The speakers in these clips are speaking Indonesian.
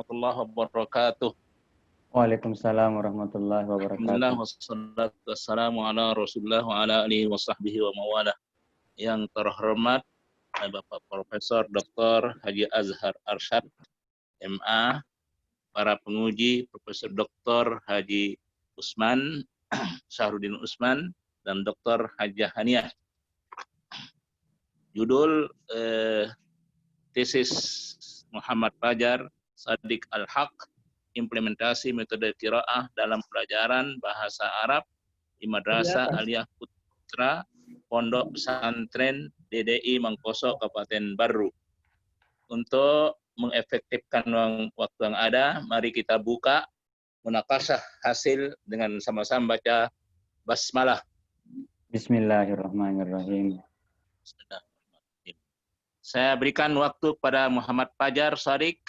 warahmatullahi wabarakatuh. Waalaikumsalam warahmatullahi Alhamdulillah wabarakatuh. wassalatu wassalamu ala Rasulillah wa ala alihi wa sahbihi wa mawalah. Yang terhormat Bapak Profesor Dr. Haji Azhar Arsyad, MA, para penguji Profesor Dr. Haji Usman, Syahruddin Usman, dan Dr. Hajah Haniah. Judul tesis Muhammad Fajar Shadiq Al-Haq, implementasi metode qiraah dalam pelajaran bahasa Arab di Madrasah Aliyah Putra Pondok Pesantren DDI Mangkoso Kabupaten Baru. Untuk mengefektifkan waktu yang ada, mari kita buka munakasah hasil dengan sama-sama baca basmalah. Bismillahirrahmanirrahim. Saya berikan waktu pada Muhammad Fajar Shadiq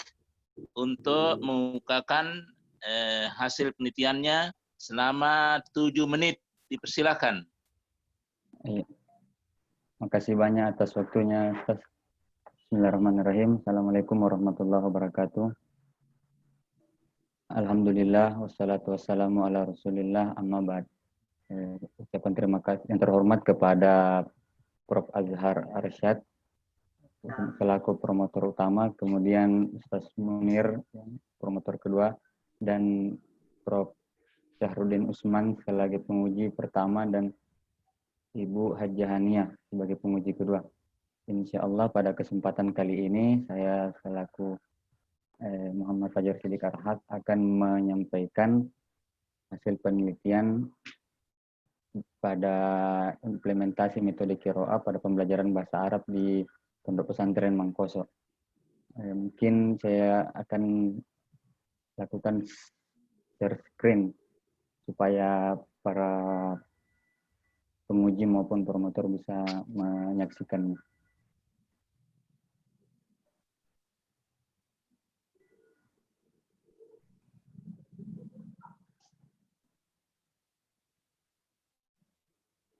untuk mengukakan hasil penelitiannya selama 7 menit. Dipersilakan. Iya. Makasih banyak atas waktunya. Bismillahirrahmanirrahim. Assalamualaikum warahmatullahi wabarakatuh. Alhamdulillah wassalatu wassalamu ala Rasulillah amma ba'd. Ucapan terima kasih yang terhormat kepada Prof. Azhar Arsyad selaku promotor utama, kemudian Ustaz Munir promotor kedua, dan Prof. Syahruddin Usman sebagai penguji pertama, dan Ibu Hajah Haniah sebagai penguji kedua. Insya Allah pada kesempatan kali ini saya selaku Muhammad Fajar Shadiq Al-Haq akan menyampaikan hasil penelitian pada implementasi metode qiraah pada pembelajaran bahasa Arab di Pondok Pesantren Mangkoso. Mungkin saya akan lakukan share screen supaya para penguji maupun promotor bisa menyaksikannya.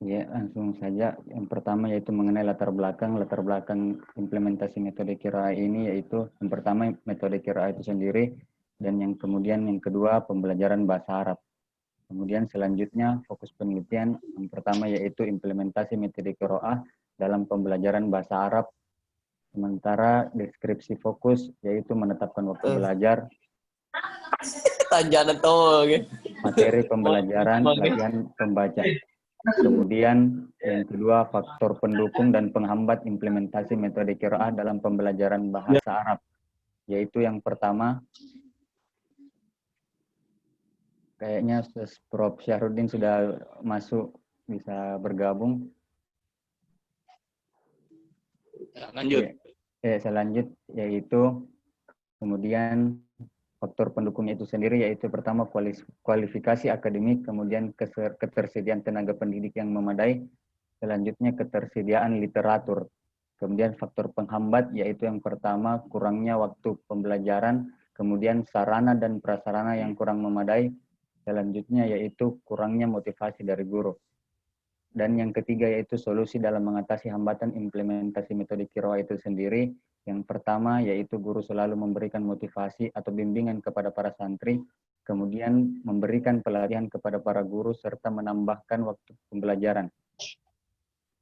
Ya, langsung saja. Yang pertama yaitu mengenai latar belakang implementasi metode qiraah ini, yaitu yang pertama metode qiraah itu sendiri, dan yang kedua pembelajaran bahasa Arab. Kemudian selanjutnya fokus penelitian yang pertama yaitu implementasi metode qiraah dalam pembelajaran bahasa Arab. Sementara deskripsi fokus yaitu menetapkan waktu belajar, materi pembelajaran, latihan pembaca. Kemudian yang kedua faktor pendukung dan penghambat implementasi metode qiraah dalam pembelajaran bahasa Arab, yaitu yang pertama, kayaknya Prof. Syahruddin sudah masuk, bisa bergabung. Lanjut. Saya lanjut, yaitu kemudian faktor pendukungnya itu sendiri, yaitu pertama kualifikasi akademik, kemudian ketersediaan tenaga pendidik yang memadai, selanjutnya ketersediaan literatur. Kemudian faktor penghambat yaitu yang pertama kurangnya waktu pembelajaran, kemudian sarana dan prasarana yang kurang memadai, selanjutnya yaitu kurangnya motivasi dari guru. Dan yang ketiga yaitu solusi dalam mengatasi hambatan implementasi metode qiraah itu sendiri. Yang pertama yaitu guru selalu memberikan motivasi atau bimbingan kepada para santri, kemudian memberikan pelatihan kepada para guru serta menambahkan waktu pembelajaran.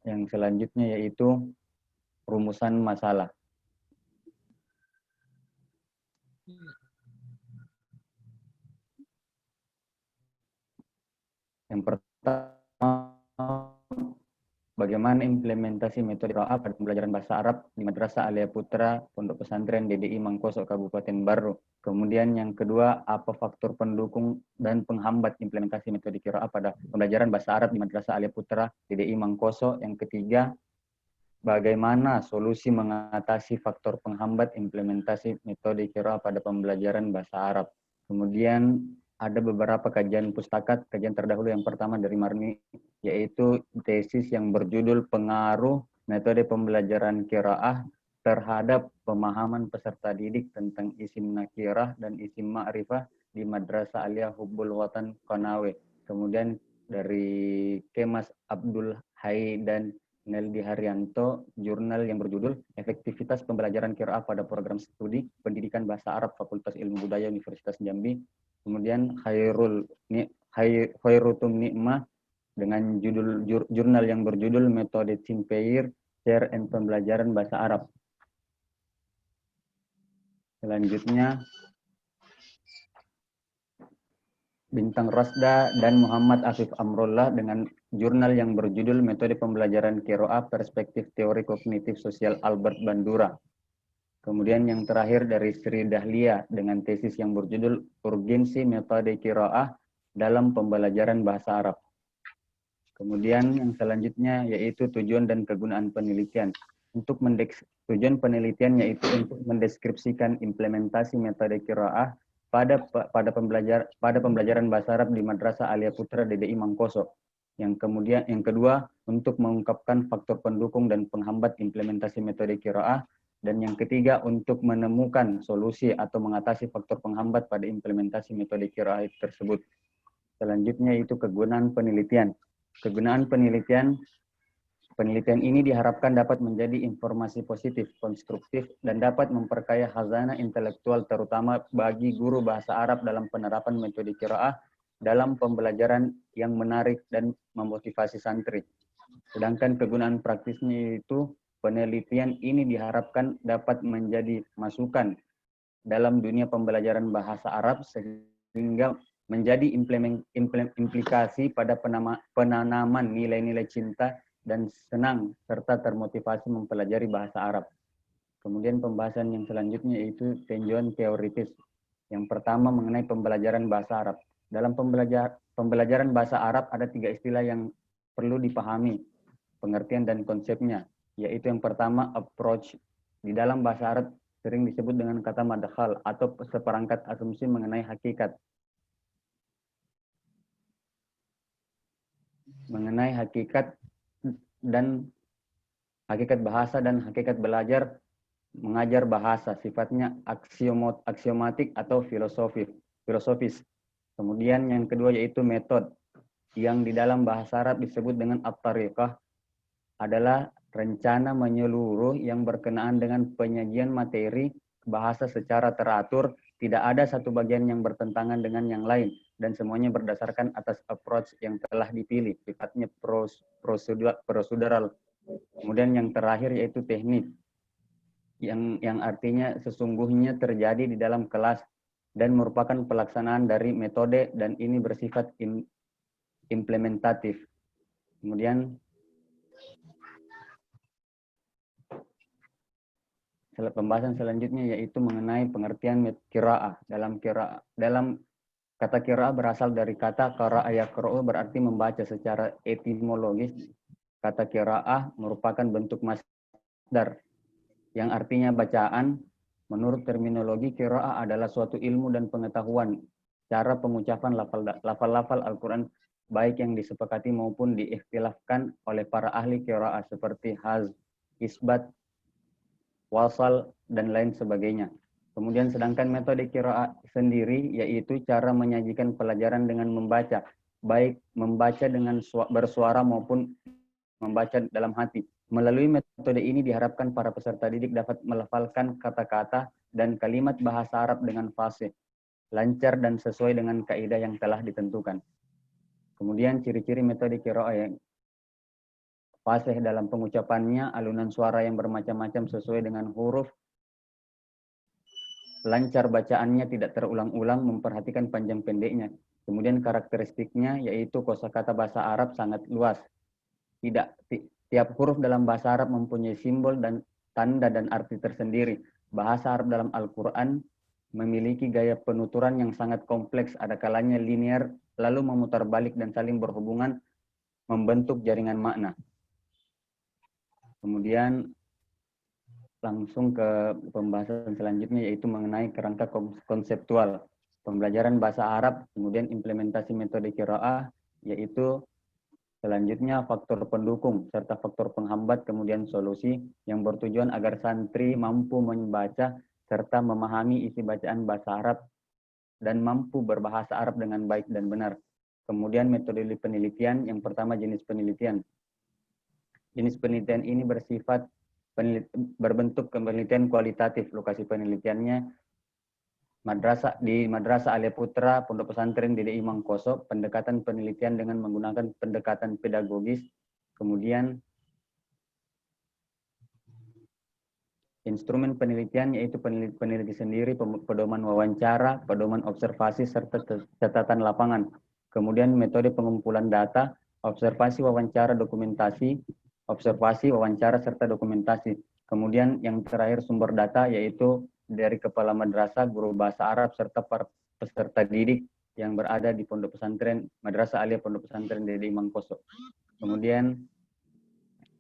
Yang selanjutnya yaitu rumusan masalah. Yang pertama, bagaimana implementasi metode qiraah pada pembelajaran bahasa Arab di Madrasah Aliyah Putra Pondok Pesantren DDI Mangkoso Kabupaten Baru. Kemudian yang kedua, apa faktor pendukung dan penghambat implementasi metode qiraah pada pembelajaran bahasa Arab di Madrasah Aliyah Putra DDI Mangkoso. Yang ketiga, bagaimana solusi mengatasi faktor penghambat implementasi metode qiraah pada pembelajaran bahasa Arab. Kemudian ada beberapa kajian pustaka. Kajian terdahulu yang pertama dari Marni, yaitu tesis yang berjudul Pengaruh Metode Pembelajaran Qiraah terhadap Pemahaman Peserta Didik tentang Isim Nakirah dan Isim Ma'rifah di Madrasah Aliyah Hubbul Watan Konawe. Kemudian dari Kemas Abdul Hai dan Neldi Haryanto, jurnal yang berjudul Efektivitas Pembelajaran Qiraah pada Program Studi Pendidikan Bahasa Arab Fakultas Ilmu Budaya Universitas Jambi. Kemudian Khairutum Nikmah dengan jurnal yang berjudul Metode Timpeir, Share and Pembelajaran Bahasa Arab. Selanjutnya Bintang Rasda dan Muhammad Afif Amrullah dengan jurnal yang berjudul Metode Pembelajaran Qiraah Perspektif Teori Kognitif Sosial Albert Bandura. Kemudian yang terakhir dari Sri Dahlia dengan tesis yang berjudul Urgensi Metode Qiraah dalam Pembelajaran Bahasa Arab. Kemudian yang selanjutnya yaitu tujuan dan kegunaan penelitian. Tujuan penelitian yaitu untuk mendeskripsikan implementasi metode qiraah pada pembelajaran bahasa Arab di Madrasah Alia Putra DDI Mangkoso. Yang kedua untuk mengungkapkan faktor pendukung dan penghambat implementasi metode qiraah, dan yang ketiga untuk menemukan solusi atau mengatasi faktor penghambat pada implementasi metode qiraah tersebut. Selanjutnya itu kegunaan penelitian. Kegunaan penelitian ini diharapkan dapat menjadi informasi positif, konstruktif, dan dapat memperkaya khazanah intelektual terutama bagi guru bahasa Arab dalam penerapan metode qiraah dalam pembelajaran yang menarik dan memotivasi santri. Sedangkan kegunaan praktisnya itu penelitian ini diharapkan dapat menjadi masukan dalam dunia pembelajaran bahasa Arab sehingga menjadi implikasi pada penanaman nilai-nilai cinta dan senang serta termotivasi mempelajari bahasa Arab. Kemudian pembahasan yang selanjutnya yaitu tinjauan teoritis. Yang pertama mengenai pembelajaran bahasa Arab. Dalam pembelajaran bahasa Arab ada 3 istilah yang perlu dipahami pengertian dan konsepnya, yaitu yang pertama approach. Di dalam bahasa Arab sering disebut dengan kata madkhal atau seperangkat asumsi mengenai hakikat. Mengenai hakikat bahasa dan hakikat belajar mengajar bahasa, sifatnya aksiomatik atau filosofis. Kemudian yang kedua yaitu metode, yang di dalam bahasa Arab disebut dengan at-tariqah, adalah rencana menyeluruh yang berkenaan dengan penyajian materi bahasa secara teratur, tidak ada satu bagian yang bertentangan dengan yang lain, dan semuanya berdasarkan atas approach yang telah dipilih, sifatnya prosedural. Kemudian yang terakhir yaitu teknik, yang artinya sesungguhnya terjadi di dalam kelas dan merupakan pelaksanaan dari metode, dan ini bersifat implementatif. Kemudian pembahasan selanjutnya yaitu mengenai pengertian qiraah. Dalam kata qiraah berasal dari kata qara'a yaqra'u, berarti membaca. Secara etimologis, kata qiraah merupakan bentuk masdar yang artinya bacaan. Menurut terminologi, qiraah adalah suatu ilmu dan pengetahuan cara pengucapan lafal-lafal Al-Quran, baik yang disepakati maupun diikhtilafkan oleh para ahli qiraah seperti haz, isbat, wasal, dan lain sebagainya. Kemudian sedangkan metode qiraah sendiri yaitu cara menyajikan pelajaran dengan membaca, baik membaca dengan bersuara maupun membaca dalam hati. Melalui metode ini diharapkan para peserta didik dapat melafalkan kata-kata dan kalimat bahasa Arab dengan fasih, lancar, dan sesuai dengan kaidah yang telah ditentukan. Kemudian ciri-ciri metode qiraah yang fasih dalam pengucapannya, alunan suara yang bermacam-macam sesuai dengan huruf, lancar bacaannya, tidak terulang-ulang, memperhatikan panjang pendeknya. Kemudian karakteristiknya yaitu kosakata bahasa Arab sangat luas. Tiap huruf dalam bahasa Arab mempunyai simbol dan tanda dan arti tersendiri. Bahasa Arab dalam Al-Quran memiliki gaya penuturan yang sangat kompleks, ada kalanya linear, lalu memutar balik dan saling berhubungan, membentuk jaringan makna. Kemudian langsung ke pembahasan selanjutnya yaitu mengenai kerangka konseptual pembelajaran bahasa Arab, kemudian implementasi metode qiraah, yaitu selanjutnya faktor pendukung serta faktor penghambat, kemudian solusi yang bertujuan agar santri mampu membaca serta memahami isi bacaan bahasa Arab dan mampu berbahasa Arab dengan baik dan benar. Kemudian metode penelitian, yang pertama jenis penelitian. Jenis penelitian ini bersifat berbentuk penelitian kualitatif. Lokasi penelitiannya Madrasah Alia Putra, Pondok Pesantren DDI Mangkoso, pendekatan penelitian dengan menggunakan pendekatan pedagogis, kemudian instrumen penelitian yaitu peneliti sendiri, pedoman wawancara, pedoman observasi, serta catatan lapangan. Kemudian metode pengumpulan data, observasi, wawancara, dokumentasi, observasi, wawancara, serta dokumentasi. Kemudian yang terakhir sumber data yaitu dari kepala madrasah, guru bahasa Arab, serta peserta didik yang berada di Pondok Pesantren Madrasah Alia Pondok Pesantren DDI Mangkoso. Kemudian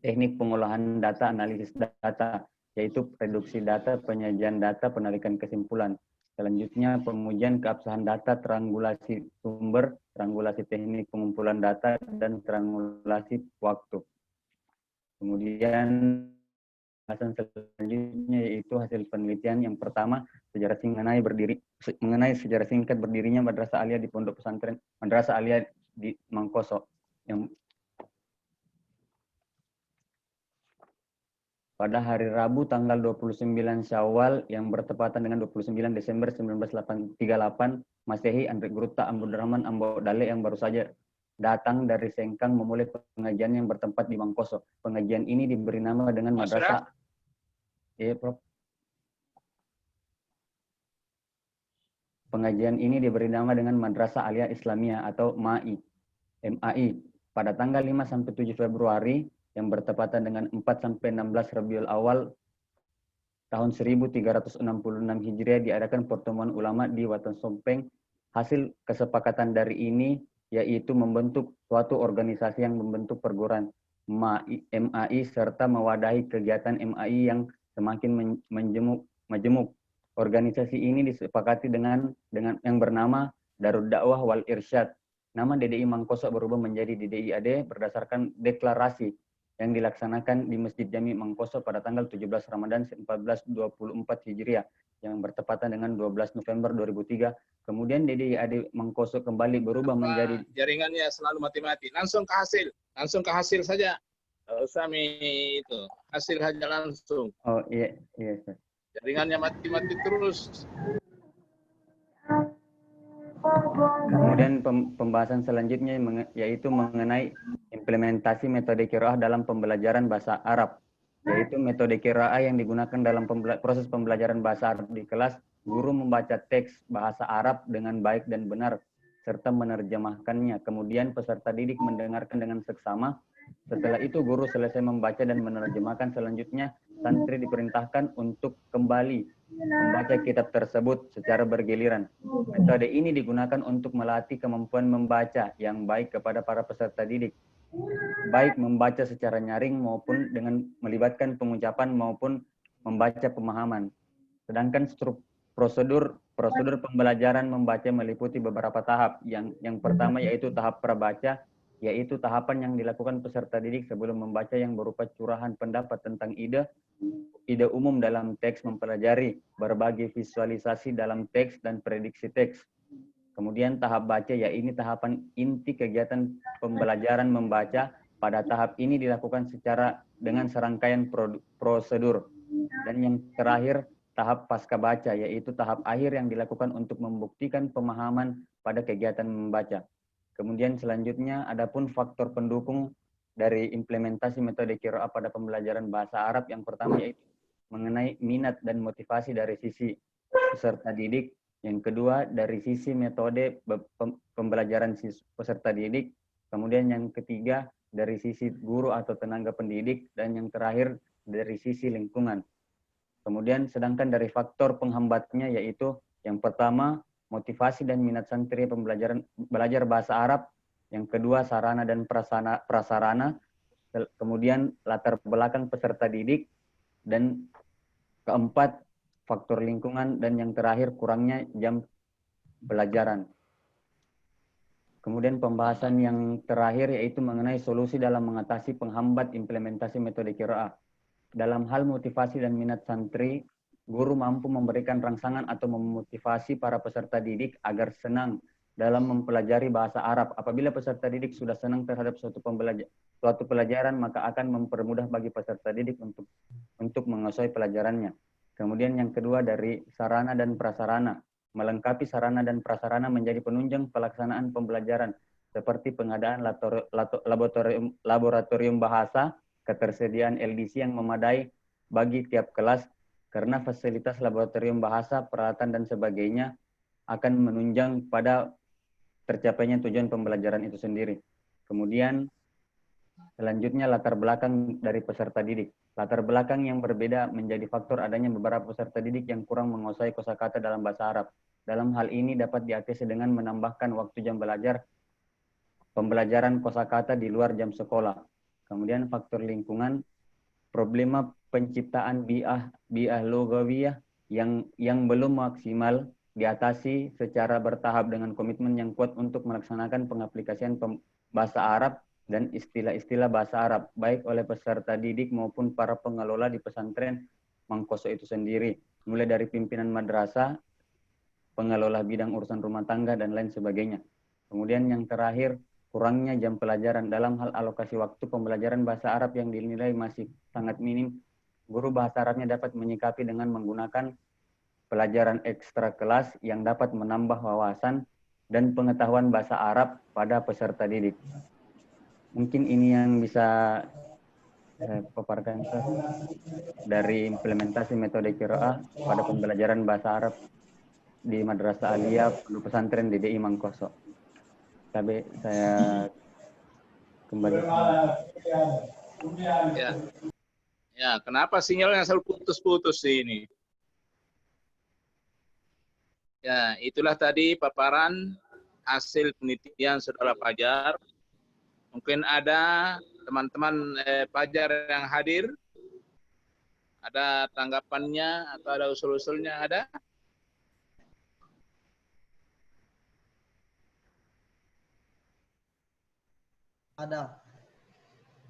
teknik pengolahan data, analisis data, yaitu reduksi data, penyajian data, penarikan kesimpulan. Selanjutnya pengujian keabsahan data, triangulasi sumber, triangulasi teknik pengumpulan data, dan triangulasi waktu. Kemudian bahasan selanjutnya yaitu hasil penelitian yang pertama, mengenai sejarah singkat berdirinya Madrasah Alia di Pondok Pesantren Madrasah Alia di Mangkoso. Yang pada hari Rabu tanggal 29 Syawal yang bertepatan dengan 29 Desember 1938 Masehi, Andre Gruta Abdurrahman Ambo Dale yang baru saja datang dari Sengkang memulai pengajian yang bertempat di Mangkoso. Pengajian ini diberi nama dengan Madrasah Prof. Pengajian ini diberi nama dengan Madrasah Alia Islamiyah atau MAI pada tanggal 5 sampai 7 Februari yang bertepatan dengan 4 sampai 16 Rabiul Awal tahun 1366 Hijriah diadakan pertemuan ulama di Watan Sompeng. Hasil kesepakatan dari ini yaitu membentuk suatu organisasi yang membentuk perguruan MAI serta mewadahi kegiatan MAI yang semakin majemuk. Organisasi ini disepakati dengan yang bernama Darud Dakwah wal Irsyad. Nama DDI Mangkoso berubah menjadi DDI AD berdasarkan deklarasi yang dilaksanakan di Masjid Jami Mangkoso pada tanggal 17 Ramadan 1424 Hijriah yang bertepatan dengan 12 November 2003. Kemudian DDI AD Mangkoso kembali berubah menjadi jaringannya selalu mati-mati. Langsung ke hasil saja. Tidak usah itu. Hasil saja langsung. Oh iya, Sir. Jaringannya mati-mati terus. Kemudian pembahasan selanjutnya yaitu mengenai implementasi metode qiraah dalam pembelajaran bahasa Arab. Yaitu metode qiraah yang digunakan dalam proses pembelajaran bahasa Arab di kelas, guru membaca teks bahasa Arab dengan baik dan benar serta menerjemahkannya. Kemudian peserta didik mendengarkan dengan seksama. Setelah itu guru selesai membaca dan menerjemahkan, selanjutnya santri diperintahkan untuk kembali membaca kitab tersebut secara bergiliran. Metode ini digunakan untuk melatih kemampuan membaca yang baik kepada para peserta didik, baik membaca secara nyaring maupun dengan melibatkan pengucapan maupun membaca pemahaman. Sedangkan prosedur pembelajaran membaca meliputi beberapa tahap. Yang pertama yaitu tahap prabaca, yaitu tahapan yang dilakukan peserta didik sebelum membaca yang berupa curahan pendapat tentang ide umum dalam teks, mempelajari berbagai visualisasi dalam teks dan prediksi teks. Kemudian tahap baca, yaitu tahapan inti kegiatan pembelajaran membaca. Pada tahap ini dilakukan dengan serangkaian prosedur. Dan yang terakhir tahap pasca baca, yaitu tahap akhir yang dilakukan untuk membuktikan pemahaman pada kegiatan membaca. Kemudian selanjutnya adapun faktor pendukung dari implementasi metode qiraah pada pembelajaran bahasa Arab. Yang pertama yaitu mengenai minat dan motivasi dari sisi peserta didik. Yang kedua dari sisi metode pembelajaran peserta didik. Kemudian yang ketiga dari sisi guru atau tenaga pendidik. Dan yang terakhir dari sisi lingkungan. Kemudian sedangkan dari faktor penghambatnya yaitu yang pertama motivasi dan minat santri belajar bahasa Arab. Yang kedua sarana dan prasarana. Kemudian latar belakang peserta didik. Dan keempat faktor lingkungan. Dan yang terakhir kurangnya jam pelajaran. Kemudian pembahasan yang terakhir yaitu mengenai solusi dalam mengatasi penghambat implementasi metode qiraah. Dalam hal motivasi dan minat santri, guru mampu memberikan rangsangan atau memotivasi para peserta didik agar senang dalam mempelajari bahasa Arab. Apabila peserta didik sudah senang terhadap suatu pelajaran, maka akan mempermudah bagi peserta didik untuk menguasai pelajarannya. Kemudian yang kedua dari sarana dan prasarana. Melengkapi sarana dan prasarana menjadi penunjang pelaksanaan pembelajaran, seperti pengadaan laboratorium bahasa, ketersediaan LDC yang memadai bagi tiap kelas, karena fasilitas laboratorium bahasa, peralatan, dan sebagainya akan menunjang pada tercapainya tujuan pembelajaran itu sendiri. Kemudian selanjutnya latar belakang dari peserta didik. Latar belakang yang berbeda menjadi faktor adanya beberapa peserta didik yang kurang menguasai kosakata dalam bahasa Arab. Dalam hal ini dapat diatasi dengan menambahkan waktu jam belajar pembelajaran kosakata di luar jam sekolah. Kemudian faktor lingkungan, problema penciptaan bi'ah lugawiyah yang belum maksimal diatasi secara bertahap dengan komitmen yang kuat untuk melaksanakan pengaplikasian bahasa Arab dan istilah-istilah bahasa Arab, baik oleh peserta didik maupun para pengelola di pesantren Mangkoso itu sendiri, mulai dari pimpinan madrasah, pengelola bidang urusan rumah tangga, dan lain sebagainya. Kemudian yang terakhir, kurangnya jam pelajaran. Dalam hal alokasi waktu pembelajaran bahasa Arab yang dinilai masih sangat minim, guru bahasa Arabnya dapat menyikapi dengan menggunakan pelajaran ekstra kelas yang dapat menambah wawasan dan pengetahuan bahasa Arab pada peserta didik. Mungkin ini yang bisa paparkan dari implementasi metode qiraah pada pembelajaran bahasa Arab di Madrasah Aliyah Pondok Pesantren DDI Mangkoso. Tapi saya kembali. Ya, kenapa sinyalnya selalu putus-putus ini? Ya, itulah tadi paparan hasil penelitian Saudara Fajar. Mungkin ada teman-teman Fajar yang hadir, ada tanggapannya atau ada usul-usulnya, ada?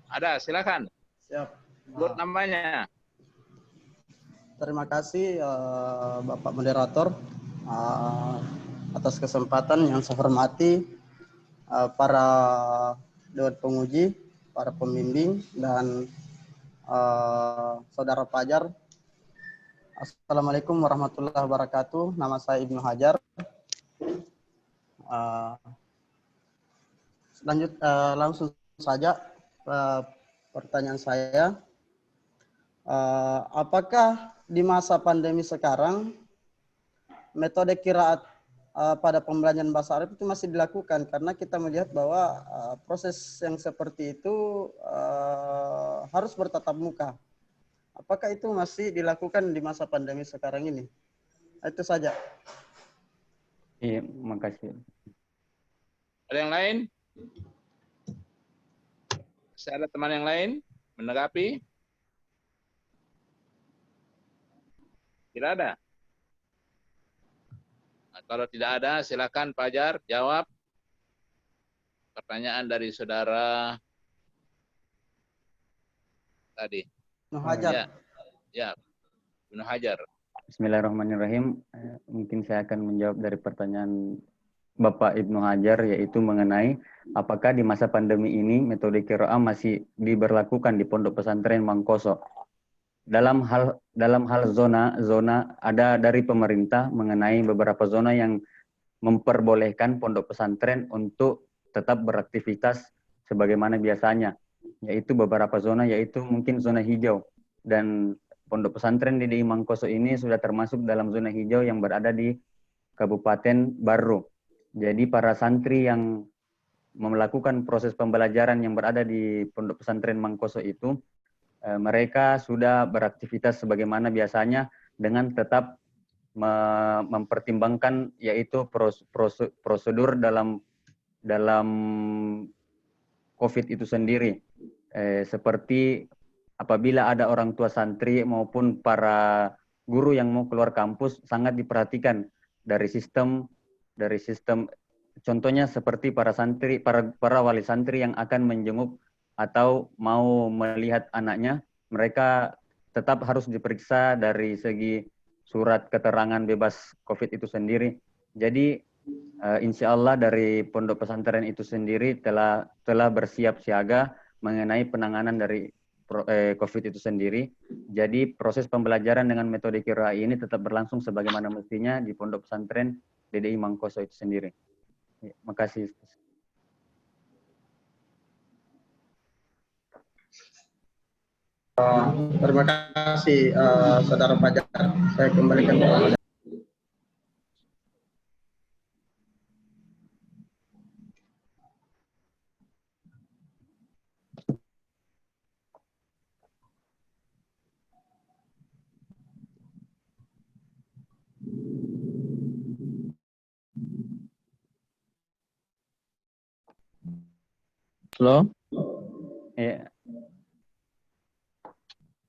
Ada, silakan. Siap. Sebut namanya. Terima kasih Bapak Moderator atas kesempatan. Yang saya hormati para dewan penguji, para pembimbing, dan Saudara Fajar. Assalamualaikum warahmatullahi wabarakatuh. Nama saya Ibnu Hajar. Langsung saja pertanyaan saya. Apakah di masa pandemi sekarang metode qiraat pada pembelajaran bahasa Arab itu masih dilakukan? Karena kita melihat bahwa proses yang seperti itu harus bertatap muka. Apakah itu masih dilakukan di masa pandemi sekarang ini? Itu saja. Iya, makasih. Ada yang lain? Ada teman yang lain menanggapi? Tidak ada. Nah, kalau tidak ada, silakan Fajar jawab pertanyaan dari saudara tadi. Ibnu Hajar. Ya, Ibnu Hajar. Bismillahirrahmanirrahim. Mungkin saya akan menjawab dari pertanyaan Bapak Ibnu Hajar, yaitu mengenai apakah di masa pandemi ini metode qiraah masih diberlakukan di Pondok Pesantren Mangkoso. Dalam hal zona ada dari pemerintah mengenai beberapa zona yang memperbolehkan pondok pesantren untuk tetap beraktivitas sebagaimana biasanya, yaitu beberapa zona, yaitu mungkin zona hijau, dan pondok pesantren di Mangkoso ini sudah termasuk dalam zona hijau yang berada di Kabupaten Barru. Jadi para santri yang melakukan proses pembelajaran yang berada di pondok pesantren Mangkoso itu, mereka sudah beraktivitas sebagaimana biasanya dengan tetap mempertimbangkan yaitu prosedur dalam COVID itu sendiri. Seperti apabila ada orang tua santri maupun para guru yang mau keluar kampus, sangat diperhatikan dari sistem contohnya seperti para wali santri yang akan menjenguk atau mau melihat anaknya, mereka tetap harus diperiksa dari segi surat keterangan bebas COVID itu sendiri. Jadi insya Allah dari pondok pesantren itu sendiri telah bersiap siaga mengenai penanganan dari COVID itu sendiri. Jadi proses pembelajaran dengan metode QRAI ini tetap berlangsung sebagaimana mestinya di pondok pesantren DDI Mangkoso itu sendiri. Ya, makasih. Terima kasih Saudara Fajar. Saya kembalikan kepada Halo. Ya.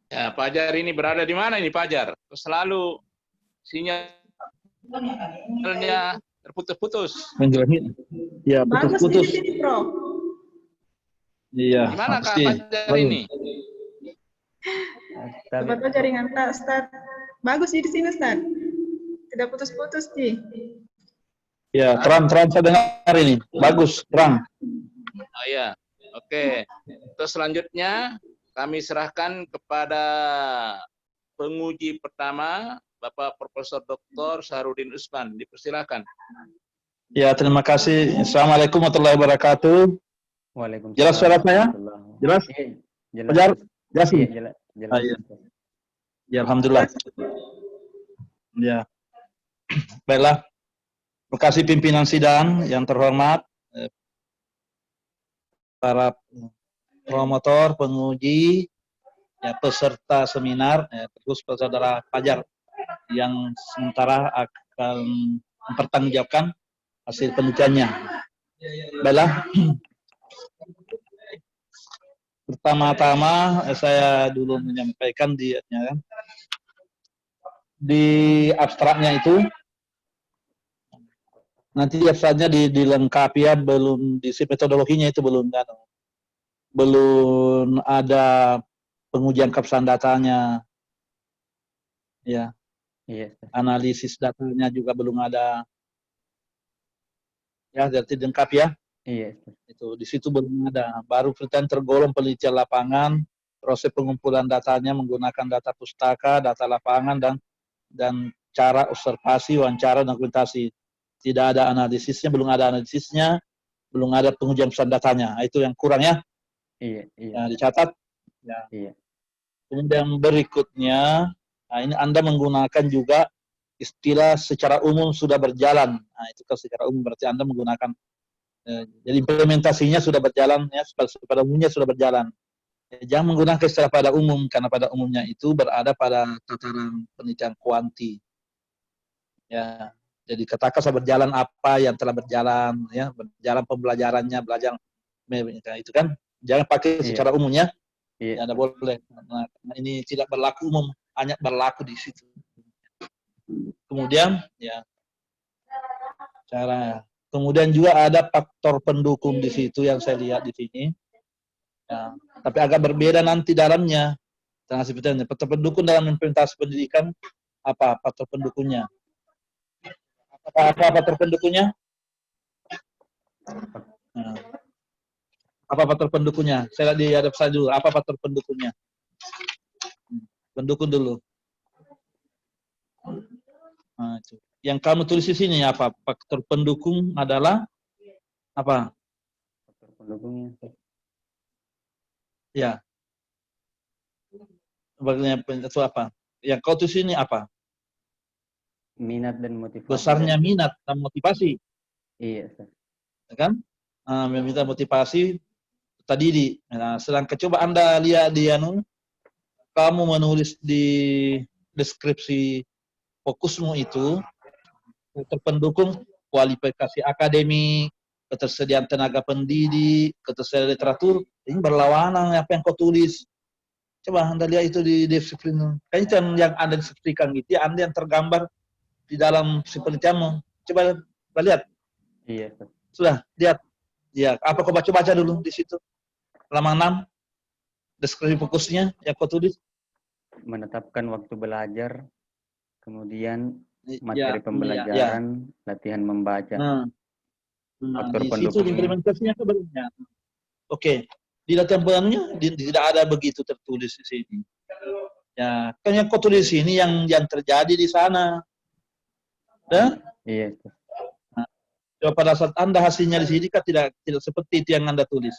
Ya, Fajar ini berada di mana ini Fajar? Selalu sinyalnya terputus-putus. Ya, putus-putus. Iya. Di mana Kak pasti. Fajar ini? Coba tahu jaringan Ustaz. Bagus di sini Ustaz. Tidak putus-putus sih. Ya, terang saya dengar ini. Bagus, terang. Oh iya. Oke. Terus selanjutnya kami serahkan kepada penguji pertama, Bapak Profesor Dr. Saharudin Usman. Dipersilakan. Ya, terima kasih. Assalamualaikum warahmatullahi wabarakatuh. Waalaikumsalam. Jelas suara saya? Jelas? Jelas. Fajar? Jelas? Iya, jelas. Ah, iya. Ya, alhamdulillah. Ya. Baiklah. Terima kasih pimpinan sidang yang terhormat, para promotor, penguji, ya, peserta seminar, terus saudara Fajar yang sementara akan mempertanggungjawabkan hasil penelitiannya. Baiklah. Pertama-tama saya dulu menyampaikan di abstraknya itu. Nanti abstraknya dilengkapi ya, belum di metodologinya itu belum ada pengujian keabsahan datanya, ya. Iya. Analisis datanya juga belum ada. Ya, jadi lengkap ya. Iya. Itu di situ belum ada. Baru penelitian tergolong penelitian lapangan, proses pengumpulan datanya menggunakan data pustaka, data lapangan dan cara observasi, wawancara, dokumentasi. Tidak ada analisisnya, belum ada analisisnya, belum ada pengujian pesan datanya. Itu yang kurang ya. Iya. Ya, dicatat. Ya. Iya. Kemudian berikutnya, nah ini Anda menggunakan juga istilah secara umum sudah berjalan. Nah, itu kalau secara umum berarti Anda menggunakan, jadi implementasinya sudah berjalan, ya, pada umumnya sudah berjalan. Jangan menggunakan istilah pada umum, karena pada umumnya itu berada pada tataran penelitian kuanti. Ya, jadi katakan saya berjalan apa yang telah berjalan, ya, berjalan pembelajarannya, belajar, itu kan, jangan pakai secara umumnya. Iya. Ya, tidak boleh. Nah, ini tidak berlaku umum, hanya berlaku di situ. Kemudian, ya, kemudian juga ada faktor pendukung di situ yang saya lihat di sini. Ya, tapi agak berbeda nanti dalamnya. Faktor pendukung dalam implementasi pendidikan, apa faktor pendukungnya? Apa faktor pendukungnya? Nah, apa faktor pendukungnya? Saya lihat di hadap saya dulu. Apa faktor pendukungnya? Pendukung dulu. Nah, itu. Yang kamu tulis di sini apa? Faktor pendukung adalah apa? Faktor pendukungnya. Ya. Itu apa? Yang kau tulis ini apa? Minat dan motivasi. Besarnya minat dan motivasi. Iya. Kan? Meminta motivasi tadi sedangkan coba Anda lihat di kamu menulis di deskripsi fokusmu itu terpendukung kualifikasi akademik, ketersediaan tenaga pendidik, ketersediaan literatur, ini berlawanan apa yang kau tulis. Coba Anda lihat itu di deskripsi. Kayaknya yang Anda deskripsikan gitu ya, Anda yang tergambar di dalam penelitianmu. Coba lihat. Iya. Sudah, lihat. Ya, apa kau baca dulu di situ? Halaman 6. Deskripsi fokusnya yang kau tulis. Menetapkan waktu belajar, kemudian materi pembelajaran, latihan membaca. Nah, Faktor di situ pendukungnya. implementasinya sebenarnya. Oke, di latihan penuhnya tidak ada begitu tertulis di sini. Ya, kan yang kau tulis di sini yang terjadi di sana. Ya? Iya, Ustaz. Coba pada saat Anda hasilnya di sini kan tidak seperti itu yang Anda tulis.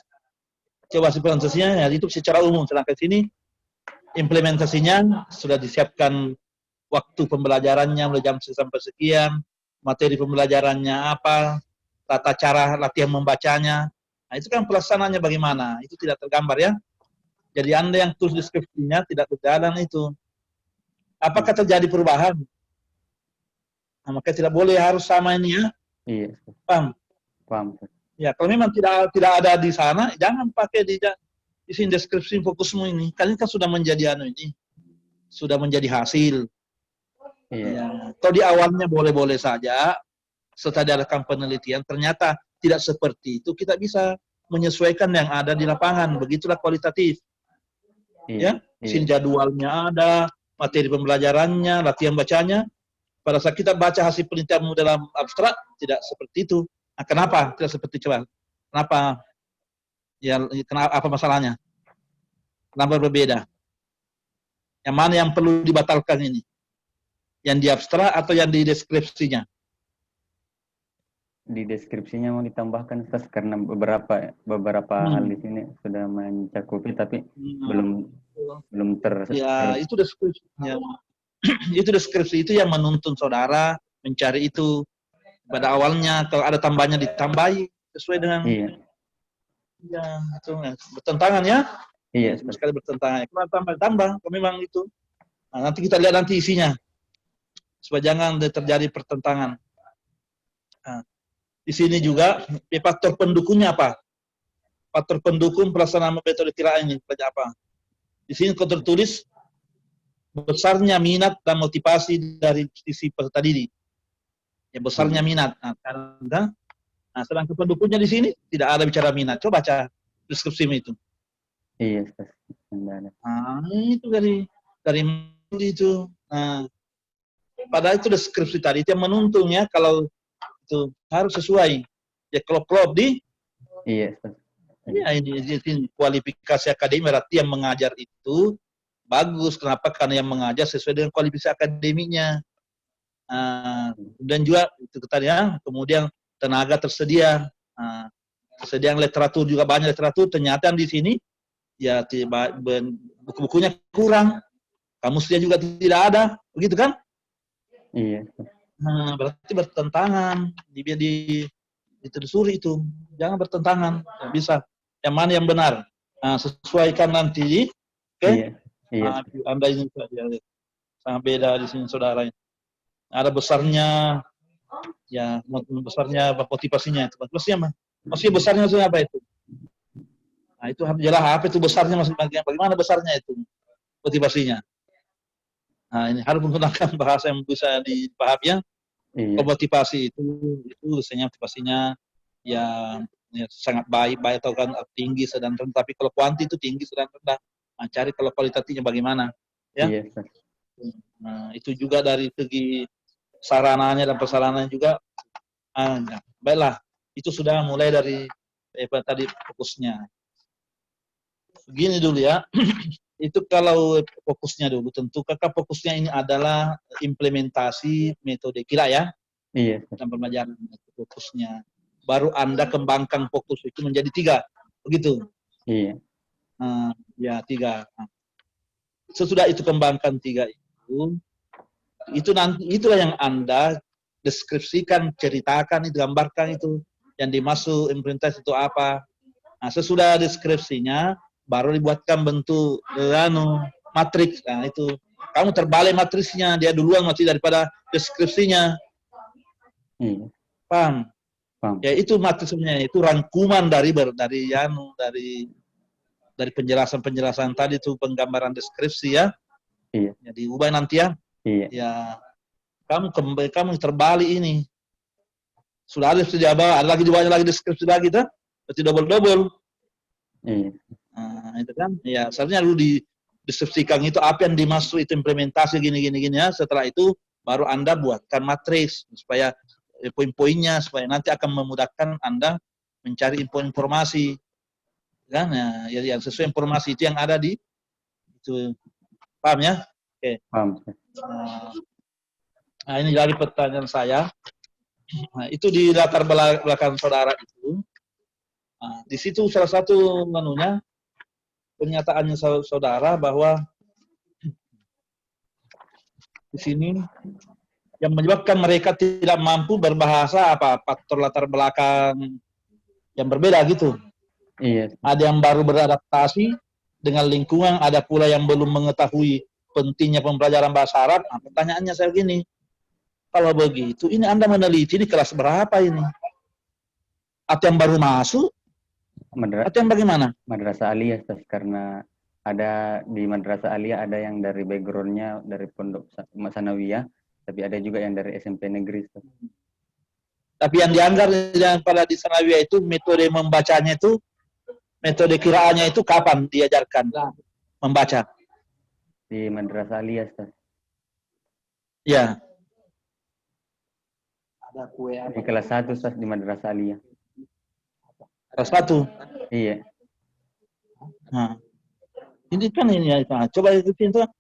Coba implementasinya ya itu secara umum, sedangkan sini implementasinya sudah disiapkan waktu pembelajarannya mulai jam sampai sekian, materi pembelajarannya apa, tata cara latihan membacanya. Nah, itu kan pelaksanaannya bagaimana? Itu tidak tergambar ya. Jadi Anda yang tulis deskripsinya tidak berjalan itu. Apakah terjadi perubahan? Nah, maka tidak boleh harus sama ini ya. Iya, Ustaz. Paham? Paham, Ustaz. Ya, kalau memang tidak ada di sana, jangan pakai di sini deskripsi fokusmu ini. Kalian kan sudah menjadi ini, sudah menjadi hasil. Iya. Ya. Atau di awalnya boleh-boleh saja, setelah diadakan penelitian, ternyata tidak seperti itu, kita bisa menyesuaikan yang ada di lapangan. Begitulah kualitatif. Iya. Ya, sini jadwalnya ada, materi pembelajarannya, latihan bacanya. Pada saat kita baca hasil penelitianmu dalam abstrak, tidak seperti itu. Nah, kenapa tidak seperti coba? Kenapa? Ya, kenapa? Apa masalahnya? Kenapa berbeda? Yang mana yang perlu dibatalkan ini? Yang di abstrak atau yang di deskripsinya? Di deskripsinya mau ditambahkan, Ustaz, karena beberapa hal di sini sudah mencakupi tapi belum Ya, itu deskripsinya. Itu deskripsi itu yang menuntun saudara mencari itu pada awalnya. Kalau ada tambahnya ditambahi sesuai dengan ya itu bertentangan ya. Iya, sekali bertentangan. Kalau tambah memang itu. Nah, nanti kita lihat nanti isinya supaya jangan terjadi pertentangan. Nah, di sini juga faktor pendukungnya apa? Faktor pendukung pelaksanaan metode kiraan ini apa? Di sini kau tertulis besarnya minat dan motivasi dari sisi peserta didik. Ya, besarnya minat. Nah, sedangkan pendukungnya di sini tidak ada bicara minat. Coba baca deskripsi itu. Iya, Ustaz. Nah, itu dari itu. Nah, padahal itu deskripsi tadi itu yang menuntungnya kalau itu harus sesuai. Ya klop di. Iya, Ustaz. Ya, ini kualifikasi akademik berarti yang mengajar itu bagus. Kenapa? Karena yang mengajar sesuai dengan kualifikasi akademiknya. Dan juga itu tadi ya, kemudian tenaga tersedia. Tersedia literatur juga banyak literatur. Ternyata di sini ya buku-bukunya kurang. Kamusnya juga tidak ada, begitu kan? Iya. Nah, berarti bertentangan. Ditelusuri itu. Jangan bertentangan. Bisa. Yang mana yang benar? Sesuaikan nanti. Oke? Iya. Anda ini sangat beda di sini saudara. Ada besarnya, ya besarnya motivasinya itu. Maksudnya besarnya itu apa itu? Nah, itu harus jelas apa itu besarnya, maksudnya bagaimana besarnya itu motivasinya. Nah, ini harus menggunakan bahasa yang bisa dipahami ya. Motivasi itu biasanya motivasinya ya sangat baik atau kan tinggi sedang rendah. Tapi kalau kuanti itu tinggi sedang rendah. Nah, cari kalau kualitatifnya bagaimana ya. Nah, itu juga dari segi sarananya dan prasarananya juga. Baiklah, itu sudah mulai dari tadi fokusnya. Begini dulu ya. Itu kalau fokusnya dulu, tentu kakak fokusnya ini adalah implementasi metode kira ya. Iya. Dan pembelajaran fokusnya. Baru Anda kembangkan fokus itu menjadi 3, begitu? Iya. Ya 3. Sesudah itu kembangkan 3 itu nanti itulah yang Anda deskripsikan, ceritakan, itu gambarkan itu yang dimaksud implementasi itu apa. Nah, sesudah deskripsinya baru dibuatkan bentuk matriks. Nah, itu kamu terbalik matriksnya, dia duluan masih daripada deskripsinya. Paham? Ya itu matriksnya, itu rangkuman dari penjelasan tadi itu penggambaran deskripsi ya. Iya. Jadi ubah nanti ya. Iya. Ya kamu terbalik ini. Sudah ada di bawah, ada lagi di bawahnya lagi deskripsi lagi tuh. Berarti double. Iya. Nah, itu kan. Ya, seharusnya dulu dideskripsikan itu apa yang dimaksud itu implementasi gini ya. Setelah itu baru Anda buatkan matriks supaya poin-poinnya supaya nanti akan memudahkan Anda mencari informasi kan ya, yang sesuai informasi itu yang ada di itu. Paham ya? Oke. Paham, Ustaz. Nah, ini dari pertanyaan saya. Nah, itu di latar belakang saudara itu. Nah, di situ salah satu menunya pernyataannya saudara bahwa di sini yang menyebabkan mereka tidak mampu berbahasa apa faktor latar belakang yang berbeda gitu. Iya. Ada yang baru beradaptasi dengan lingkungan, ada pula yang belum mengetahui pentingnya pembelajaran bahasa Arab. Nah, pertanyaannya saya gini, kalau begitu, ini Anda meneliti di kelas berapa ini? Atau yang baru masuk? Atau yang bagaimana? Madrasah Aliyah, Ustaz, karena ada di Madrasah Aliyah ada yang dari backgroundnya dari pondok Sanawiyah, tapi ada juga yang dari SMP negeri, Ustaz. Tapi yang dianggar yang pada di Sanawiyah itu metode membacanya itu, metode kiraannya itu kapan diajarkan membaca? Di Madrasah Aliyah, Ustaz. Ya. Di kelas 1, Ustaz, di Madrasah Aliyah. Kelas 1. Iya. Nah, ini kan ini ya, coba itu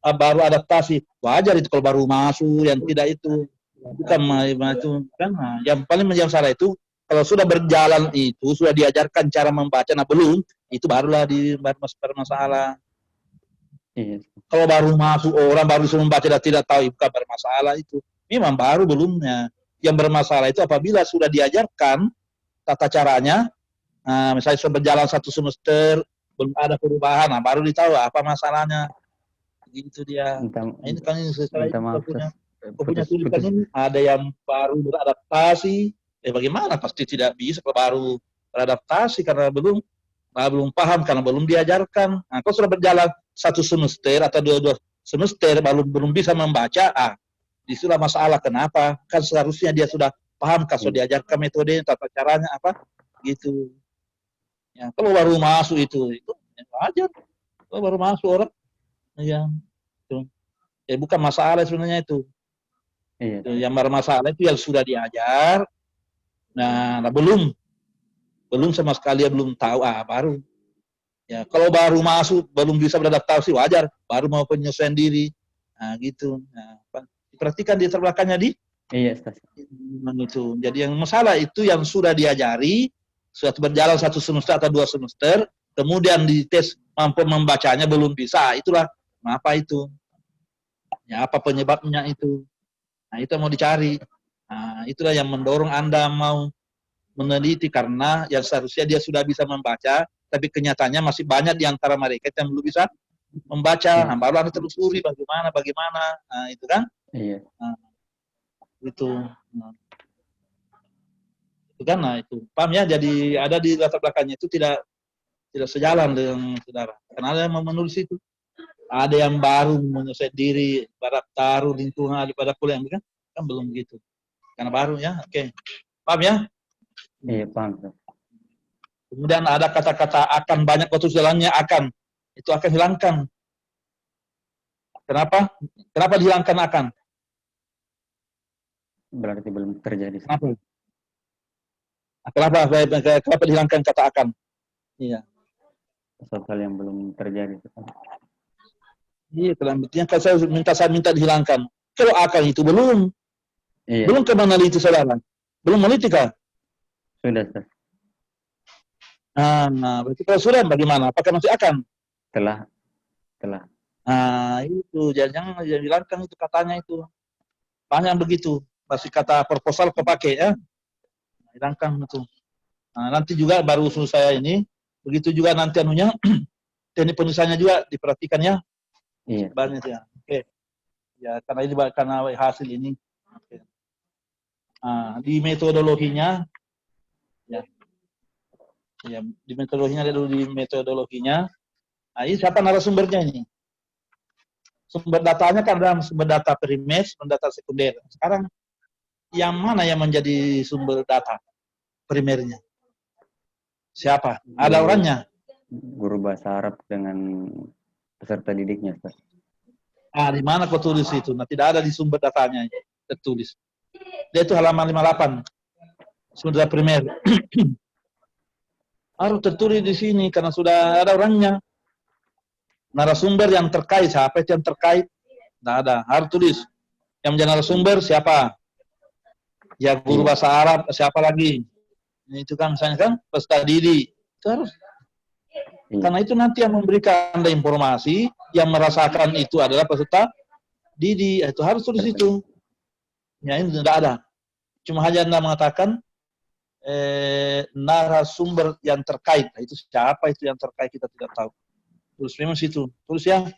baru adaptasi. Wajar itu kalau baru masuk, yang tidak itu. Bukan itu kan. Nah, yang paling menjadi itu kalau sudah berjalan itu, sudah diajarkan cara membaca, nah belum, itu barulah bermasalah. Iya. Kalau baru masuk orang baru disuruh membaca dan tidak tahu, bukan bermasalah itu. Memang baru belumnya. Yang bermasalah itu apabila sudah diajarkan tata caranya, nah, misalnya sudah berjalan 1 semester, belum ada perubahan, nah baru ditahu apa masalahnya. Gitu dia. Nah, ini kan ini punya tulisan ini, ada yang baru beradaptasi. Bagaimana? Pasti tidak bisa kalau baru beradaptasi karena belum paham, karena belum diajarkan. Nah, kalau sudah berjalan 1 semester atau 2 semester belum bisa membaca, disitulah masalah. Kenapa? Kan seharusnya dia sudah paham, kalau diajarkan metode, tata caranya apa, gitu. Ya, kalau baru masuk itu wajar. Kalau baru masuk orang, ya, itu. Ya bukan masalah sebenarnya itu. Iya. Yang bermasalah itu yang sudah diajar, nah belum sama sekali belum tahu, baru. Ya, kalau baru masuk belum bisa beradaptasi, wajar, baru mau penyesuaian diri. Nah, gitu. Nah, perhatikan di terbelakangnya di Iya, Ustaz. Itu. Jadi yang masalah itu yang sudah diajari, sudah berjalan 1 semester atau 2 semester, kemudian dites mampu membacanya belum bisa. Itulah apa itu? Ya, apa penyebabnya itu? Nah, itu yang mau dicari. Nah, itulah yang mendorong Anda mau meneliti, karena yang seharusnya dia sudah bisa membaca, tapi kenyataannya masih banyak di antara mereka yang belum bisa membaca. Nah, baru Anda telusuri bagaimana. Nah, itu kan? Iya. Nah, itu. Nah, itu kan, nah itu. Paham ya? Jadi ada di latar belakangnya itu tidak sejalan dengan saudara. Karena ada yang menulis itu. Ada yang baru menyesuaikan diri, barat taruh lingkungan daripada kuliah, kan belum begitu. Karena baru ya, oke. Paham ya? Iya, paham. Kemudian ada kata-kata akan, banyak waktu jalannya akan. Itu akan hilangkan. Kenapa? Kenapa dihilangkan akan? Berarti belum terjadi. Kenapa dihilangkan kata akan? Iya. Sesuatu yang belum terjadi. Iya, kalau saya minta dihilangkan. Kalau akan itu belum. Iya. Belum ke meneliti saudara. Belum meneliti kah? Sudah, Ustaz. Nah, berarti kalau sudah bagaimana? Apakah masih akan? Telah. Nah, itu jangan hilangkan itu katanya itu. Banyak begitu. Masih kata proposal kepakai ya. Hilangkan itu. Nah, nanti juga baru usul saya ini, begitu juga nanti anunya, teknik penulisannya juga diperhatikan ya. Iya. Banyak ya. Oke. Ya, karena hasil ini. Oke. Nah, di metodologinya, ya, di metodologinya ada dulu di metodologinya. Nah, ini siapa narasumbernya ini? Sumber datanya kan dalam sumber data primer, sumber data sekunder. Sekarang yang mana yang menjadi sumber data primernya? Siapa? Ada orangnya? Guru bahasa Arab dengan peserta didiknya, Ustaz. Di mana kau tulis itu? Nah, tidak ada di sumber datanya tertulis. Dia itu halaman 58. Sudah primer. Harus tertulis di sini karena sudah ada orangnya. Narasumber yang terkait, siapa itu yang terkait? Tidak ada, harus tulis. Yang menjadi narasumber siapa? Ya guru bahasa Arab, siapa lagi? Itu kan misalnya kan peserta didik. Itu harus. Karena itu nanti yang memberikan Anda informasi, yang merasakan itu adalah peserta didik. Itu harus tulis itu. Ya ini tidak ada. Cuma hanya Anda mengatakan narasumber yang terkait. Nah, itu siapa itu yang terkait kita tidak tahu. Tulis memang situ. Tulis ya.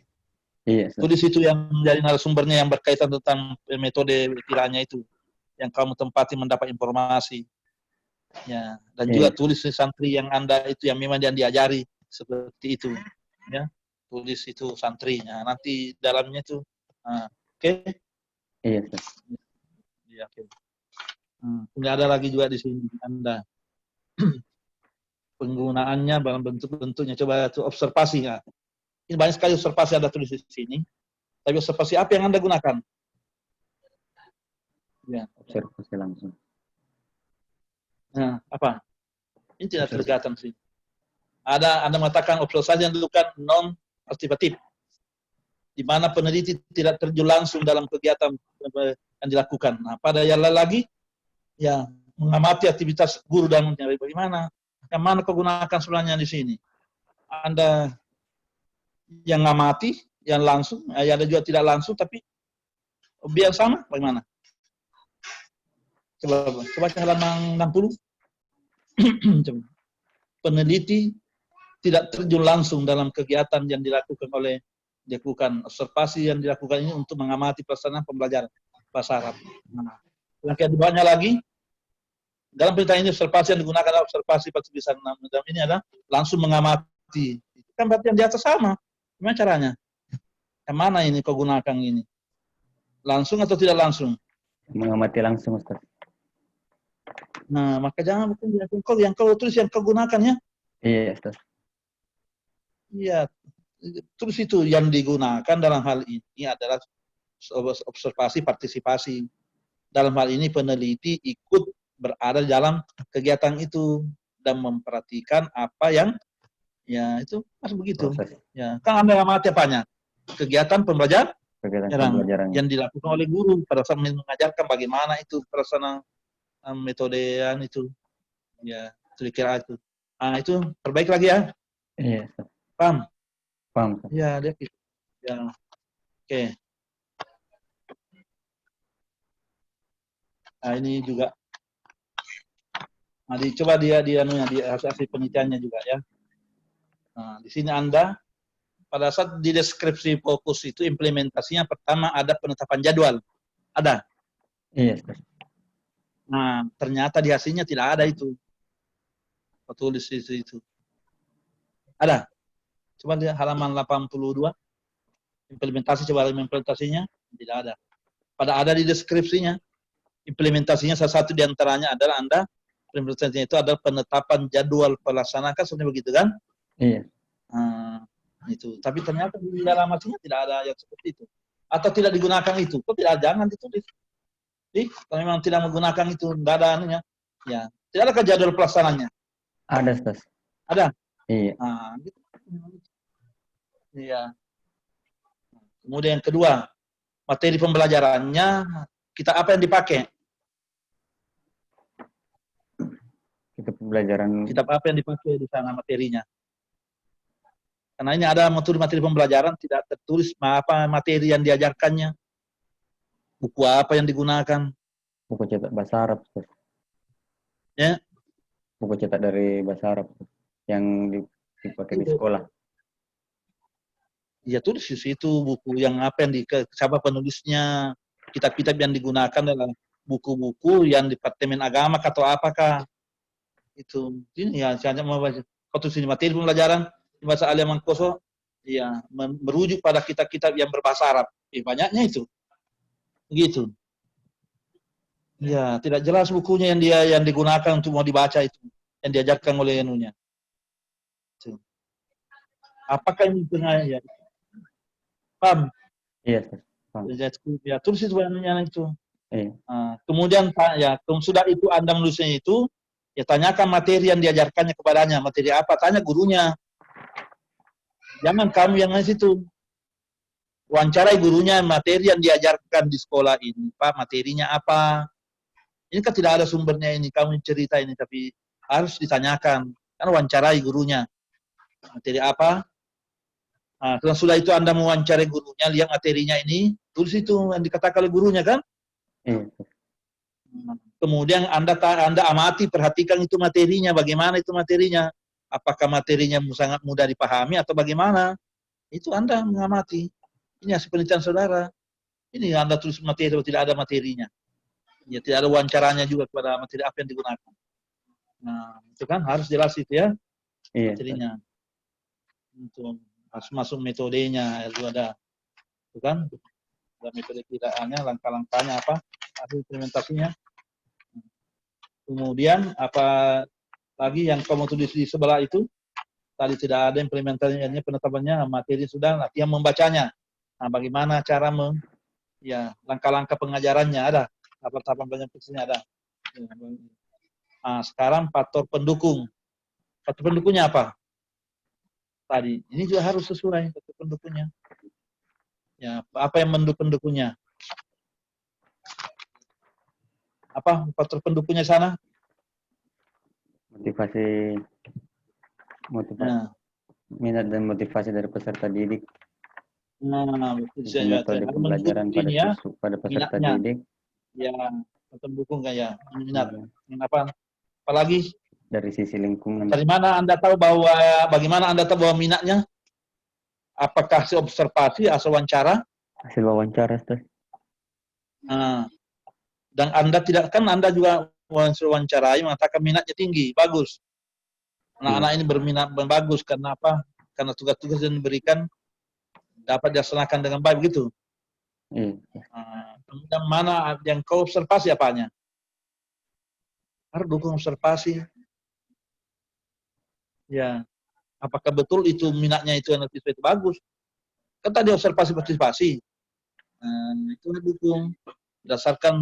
Iya, Ustaz. Tulis itu yang menjadi narasumbernya yang berkaitan tentang metode kiranya itu. Yang kamu tempati mendapat informasi. Ya, dan juga tulis santri yang Anda itu yang memang yang diajari seperti itu. Ya. Tulis itu santrinya. Nanti dalamnya itu oke. Iya, Ustaz. Iya, oke. Tidak ada lagi juga di sini Anda. Penggunaannya dalam bentuk-bentuknya coba itu observasi ya. Ini banyak sekali observasi Anda tulis di sini. Tapi observasi apa yang Anda gunakan? Ya. Observasi langsung. Nah, apa? Ini tidak kelihatan sih. Ada Anda mengatakan observasi yang dilakukan non-aktivatif. Di mana peneliti tidak terjun langsung dalam kegiatan yang dilakukan. Nah, pada yang lagi ya mengamati aktivitas guru dan bagaimana. Yang mana kau gunakan sebenarnya di sini? Anda yang ngamati, yang langsung, ada juga tidak langsung, tapi biar sama, bagaimana? Coba halaman 60. Coba. Peneliti tidak terjun langsung dalam kegiatan yang dilakukan observasi yang dilakukan ini untuk mengamati pelaksanaan pembelajaran bahasa Arab. Nah, yang keduanya lagi, dalam perintah ini observasi yang digunakan adalah observasi tulisan ini adalah langsung mengamati. Kan berarti yang di atas sama. Gimana caranya? Yang mana ini kau gunakan ini? Langsung atau tidak langsung? Mengamati langsung, Ustaz. Nah, maka jangan yang kau tulis yang kau gunakan ya. Iya, Ustaz. Iya, terus itu yang digunakan dalam hal ini adalah observasi partisipasi. Dalam hal ini peneliti ikut berada dalam kegiatan itu dan memperhatikan apa yang ya itu harus begitu. Proses. Ya, kan Anda amati apanya? Kegiatan pembelajaran Pembelajaran yang dilakukan oleh guru pada saat mengajarkan bagaimana itu pelaksanaan metodean itu. Ya, itu dikira itu. Nah, itu perbaik lagi ya. Iya, Ustaz. Paham? Paham, Ustaz. Ya, dia gitu. Ya. Oke. Nah, ini juga. Nah, dicoba di hasil penelitiannya juga ya. Nah, di sini Anda pada saat di deskripsi fokus itu implementasinya pertama ada penetapan jadwal. Ada. Iya, Ustaz. Nah, ternyata di hasilnya tidak ada itu. Tulis itu. Ada. Coba lihat halaman 82. Implementasinya tidak ada. Pada ada di deskripsinya. Implementasinya salah satu di antaranya adalah Anda implementasinya itu adalah penetapan jadwal pelaksanaan, seperti begitu kan? Iya. Itu. Tapi ternyata di dalam hasilnya tidak ada yang seperti itu. Atau tidak digunakan itu. Kok tidak, jangan ditulis. Kalau memang tidak menggunakan itu, tidak ada anunya. Ya, tidak ada jadwal pelaksananya. Ada, Ustaz. Ada? Iya. Nah, gitu. Iya. Kemudian yang kedua, materi pembelajarannya, kita apa yang dipakai? Kitab apa yang dipakai di sana materinya? Karena ini ada materi pembelajaran tidak tertulis apa materi yang diajarkannya. Buku apa yang digunakan? Buku cetak bahasa Arab, Ustaz. Ya. Buku cetak dari bahasa Arab yang dipakai di sekolah. Ya, tulis di situ buku yang apa yang siapa penulisnya, kitab-kitab yang digunakan adalah buku-buku yang Departemen Agama atau apakah itu. Ini ya saya mau baca. Kalau sini materi pembelajaran di bahasa Alia Mangkoso, ya merujuk pada kitab-kitab yang berbahasa Arab. Banyaknya itu. Begitu. Ya, tidak jelas bukunya yang digunakan untuk mau dibaca itu, yang diajarkan oleh anunya. Apakah ini benar ya? Paham? Iya, Ustaz. Paham. Ya, tulis itu banyak itu. Iya. Kemudian sudah itu Anda menulisnya itu, ya tanyakan materi yang diajarkannya kepadanya. Materi apa? Tanya gurunya. Jangan kamu yang ngasih itu. Wawancarai gurunya, materi yang diajarkan di sekolah ini, Pak, materinya apa? Ini kan tidak ada sumbernya ini, kamu cerita ini, tapi harus ditanyakan. Kan wawancarai gurunya. Materi apa? Nah, sudah itu Anda mewawancarai gurunya, lihat materinya ini, tulis itu yang dikatakan oleh gurunya kan? Iya. Kemudian Anda amati, perhatikan itu materinya, bagaimana itu materinya. Apakah materinya sangat mudah dipahami atau bagaimana? Itu Anda mengamati. Ini hasil penelitian saudara. Ini Anda tulis materi atau tidak ada materinya. Ya, tidak ada wawancaranya juga kepada materi apa yang digunakan. Nah, itu kan harus jelas itu ya, Iya. materinya. Untuk harus masuk metodenya, itu ada. Itu kan, ada metode kiraannya, langkah-langkahnya apa, hasil implementasinya. Kemudian, apa lagi yang kamu tulis di sebelah itu, tadi tidak ada implementasinya, penetapannya, materi sudah, latihan membacanya. Nah, bagaimana cara langkah-langkah pengajarannya ada. Tahapan penyampaiannya ada. Nah, sekarang faktor pendukung. Faktor pendukungnya apa? Tadi ini juga harus sesuai faktor pendukungnya. Ya, apa yang mendukung pendukungnya? Apa faktor pendukungnya sana? Motivasi, Nah, minat dan motivasi dari peserta didik. betul. Metode pembelajaran pada peserta minatnya. didik. Ya, faktor pendukung kayak minat. Apa? Apalagi Dari sisi lingkungan. dari mana Anda tahu bahwa bagaimana Anda tahu bahwa minatnya? Apakah hasil observasi atau wawancara? Hasil wawancara, Ustaz. Dan Anda Anda juga wawancarai mengatakan minatnya tinggi, bagus. Anak-anak ini berminat bagus karena apa? Karena tugas-tugas yang diberikan dapat dilaksanakan dengan baik begitu. Iya. Kemudian mana yang kau observasi apanya? Harus dukung observasi. Ya, apakah betul itu minatnya itu itu bagus? Kan tadi observasi partisipasi. Itu dukung berdasarkan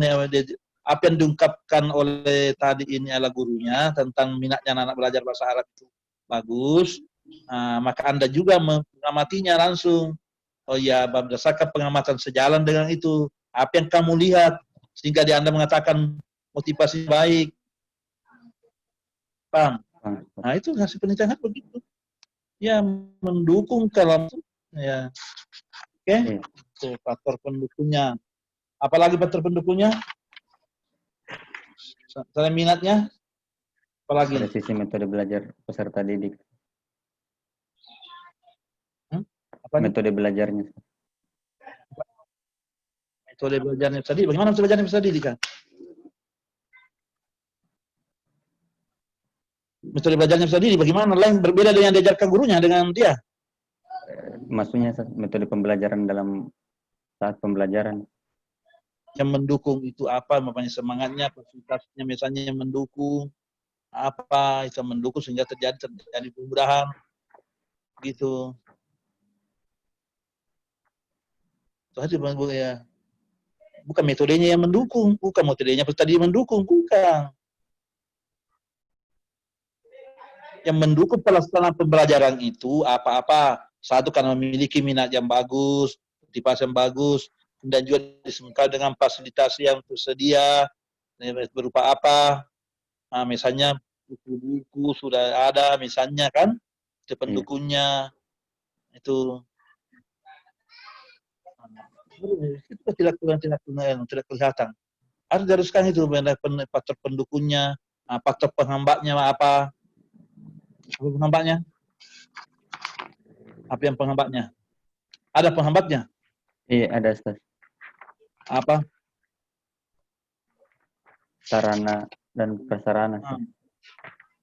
apa yang diungkapkan oleh tadi ini adalah gurunya tentang minatnya anak belajar bahasa Arab itu bagus. Maka Anda juga mengamatinya langsung. Oh ya, berdasarkan pengamatan sejalan dengan itu, apa yang kamu lihat sehingga Anda mengatakan motivasi baik. Paham? Nah, itu hasil penelitian begitu. Ya, mendukung kalau ya. Oke. Itu faktor pendukungnya. Apalagi faktor pendukungnya? Selain minatnya? Apalagi? Dari sisi metode belajar peserta didik. Metode belajarnya. Metode belajarnya tadi, bagaimana metode belajarnya bisa didik kan? Metode belajarnya bisa didik, bagaimana? Lain berbeda dengan diajarkan gurunya dengan dia. Maksudnya metode pembelajaran dalam saat pembelajaran. Yang mendukung itu apa? Makanya semangatnya, fasilitasnya misalnya yang mendukung apa? Itu mendukung sehingga terjadi kemudahan. Gitu. Itu ya. Bukan metodenya yang mendukung, bukan metodenya tadi mendukung, bukan. Yang mendukung pelaksanaan pembelajaran itu apa-apa. Satu, karena memiliki minat yang bagus, motivasi yang bagus, dan juga disempurnakan dengan fasilitas yang tersedia, berupa apa. Misalnya buku-buku sudah ada, misalnya kan, itu pendukungnya, itu tidak kelihatan. Harus diharuskan itu faktor pendukungnya, faktor penghambatnya apa? Apa penghambatnya? Apa yang penghambatnya? Ada penghambatnya? Iya, ada, Ustaz. Apa? Sarana dan prasarana.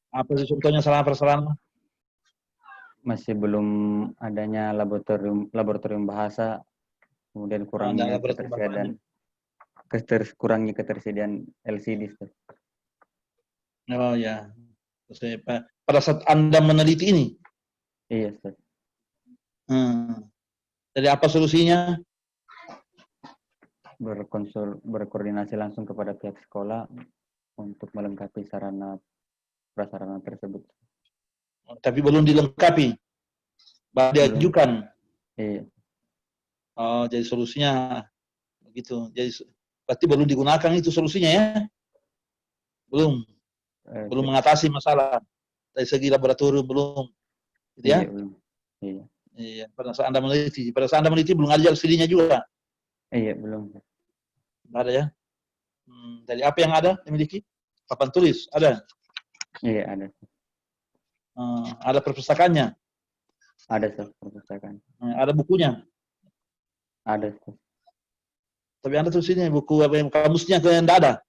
Apa sih contohnya sarana prasarana? Masih belum adanya laboratorium bahasa, kemudian kurangnya ketersediaan LCD. Oh ya, pada saat Anda meneliti ini. Iya, Ustaz. Jadi apa solusinya? berkoordinasi langsung kepada pihak sekolah untuk melengkapi sarana prasarana tersebut. Tapi belum dilengkapi, baru diajukan. Iya. Oh, jadi solusinya begitu. Jadi berarti belum digunakan itu solusinya ya? Belum mengatasi masalah dari segi laboratorium belum, gitu ya? Iya, belum. Iya. Iya. Pada saat Anda meneliti belum ada LCD-nya juga. Iya, belum. Nggak ada ya? Dari apa yang ada dimiliki? Papan tulis ada? Iya, ada. Ada perpustakaannya? Ada, Ustaz, perpustakaan. Ada bukunya? Ada, Ustaz. Tapi Anda tulis ini buku apa yang kamusnya tidak ada?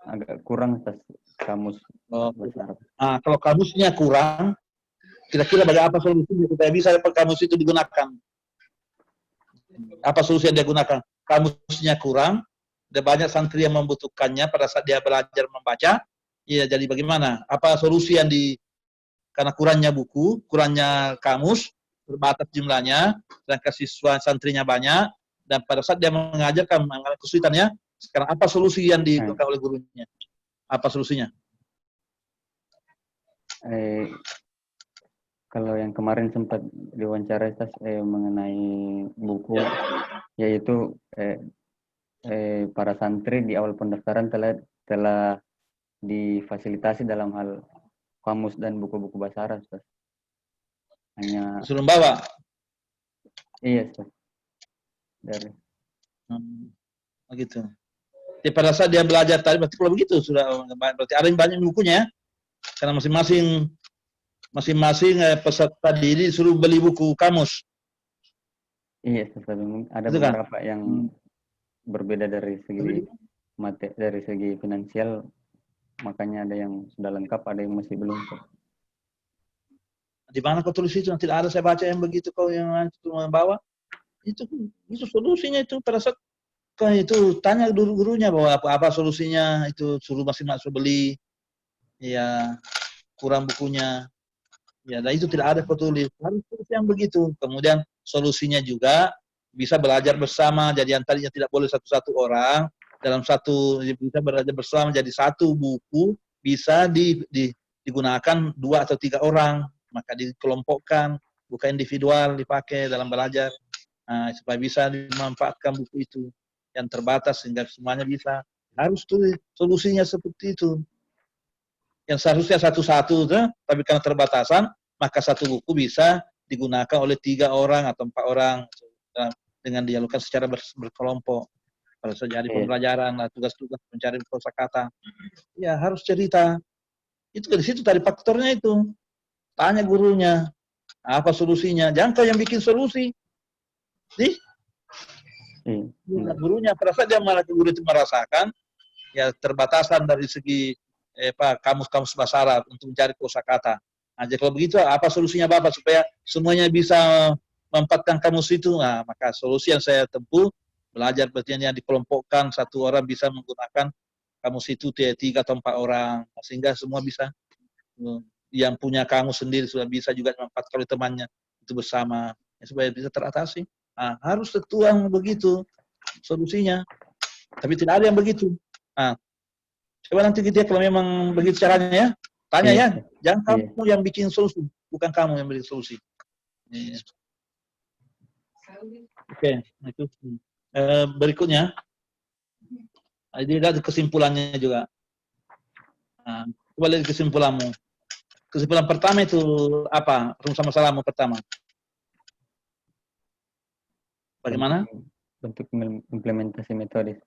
Agak kurang, Ustaz, kamus bahasa Arab. Kalau kamusnya kurang, kira-kira bagaimana solusinya supaya bisa kamus itu digunakan? Apa solusi yang dia gunakan? Kamusnya kurang, ada banyak santri yang membutuhkannya pada saat dia belajar membaca. Iya, jadi bagaimana? Apa solusi yang karena kurangnya buku, kurangnya kamus, terbatas jumlahnya, dan siswa santrinya banyak, dan pada saat dia mengajarkan mengalami kesulitannya, sekarang apa solusi yang digunakan oleh gurunya? Apa solusinya? Kalau yang kemarin sempat diwawancara mengenai buku, yaitu para santri di awal pendaftaran telah difasilitasi dalam hal kamus dan buku-buku bahasa Arab, Ustaz. Hanya suruh bawa. Iya, Ustaz. Dari begitu. Jadi pada saat dia belajar tadi, berarti kalau begitu sudah berarti ada yang banyak bukunya, karena masing-masing peserta diri disuruh beli buku kamus. Iya, Ustaz. Ada Itu kan? beberapa yang berbeda dari segi finansial, makanya ada yang sudah lengkap, ada yang masih belum. Di mana kau tulis itu? Tidak ada saya baca yang begitu kau yang membawa. Itu solusinya itu pada saat itu tanya guru-gurunya bahwa apa solusinya, itu suruh masing-masing beli. Ya, kurang bukunya. Ya, dan itu tidak ada kau tulis. Harus tulis yang begitu. Kemudian solusinya juga bisa belajar bersama. Jadi yang tadinya tidak boleh satu-satu orang, dalam bisa belajar bersama jadi satu buku bisa digunakan 2 atau 3 orang. Maka dikelompokkan, bukan individual dipakai dalam belajar. Supaya bisa dimanfaatkan buku itu yang terbatas sehingga semuanya bisa. Harus tulis solusinya seperti itu. Yang seharusnya satu-satu, tapi karena terbatasan, maka satu buku bisa digunakan oleh 3 orang atau 4 orang dengan dialogkan secara berkelompok. Kalau terjadi pembelajaran, tugas-tugas mencari kosakata, ya harus cerita. Itu dari situ tadi faktornya itu. Tanya gurunya, apa solusinya? Jangan kau yang bikin solusi. Gurunya pada saat dia guru itu merasakan ya terbatasan dari segi kamus-kamus bahasa Arab untuk mencari kosakata. Jadi kalau begitu apa solusinya Bapak supaya semuanya bisa memanfaatkan kamus itu? Maka solusi yang saya tempuh belajar berarti yang dikelompokkan, satu orang bisa menggunakan kamus itu 3 atau 4 orang sehingga semua bisa. Yang punya kamus sendiri sudah bisa juga memanfaatkan oleh temannya itu bersama supaya bisa teratasi. Harus tertuang begitu solusinya. Tapi tidak ada yang begitu. Coba nanti kita kalau memang begitu caranya ya, tanya ya. Jangan kamu yang bikin solusi, bukan kamu yang bikin solusi. Oke, itu. Berikutnya, ini ada kesimpulannya juga. Coba lihat kesimpulanmu. Kesimpulan pertama itu apa? Rumus masalahmu pertama. Bagaimana? Bentuk implementasi metode.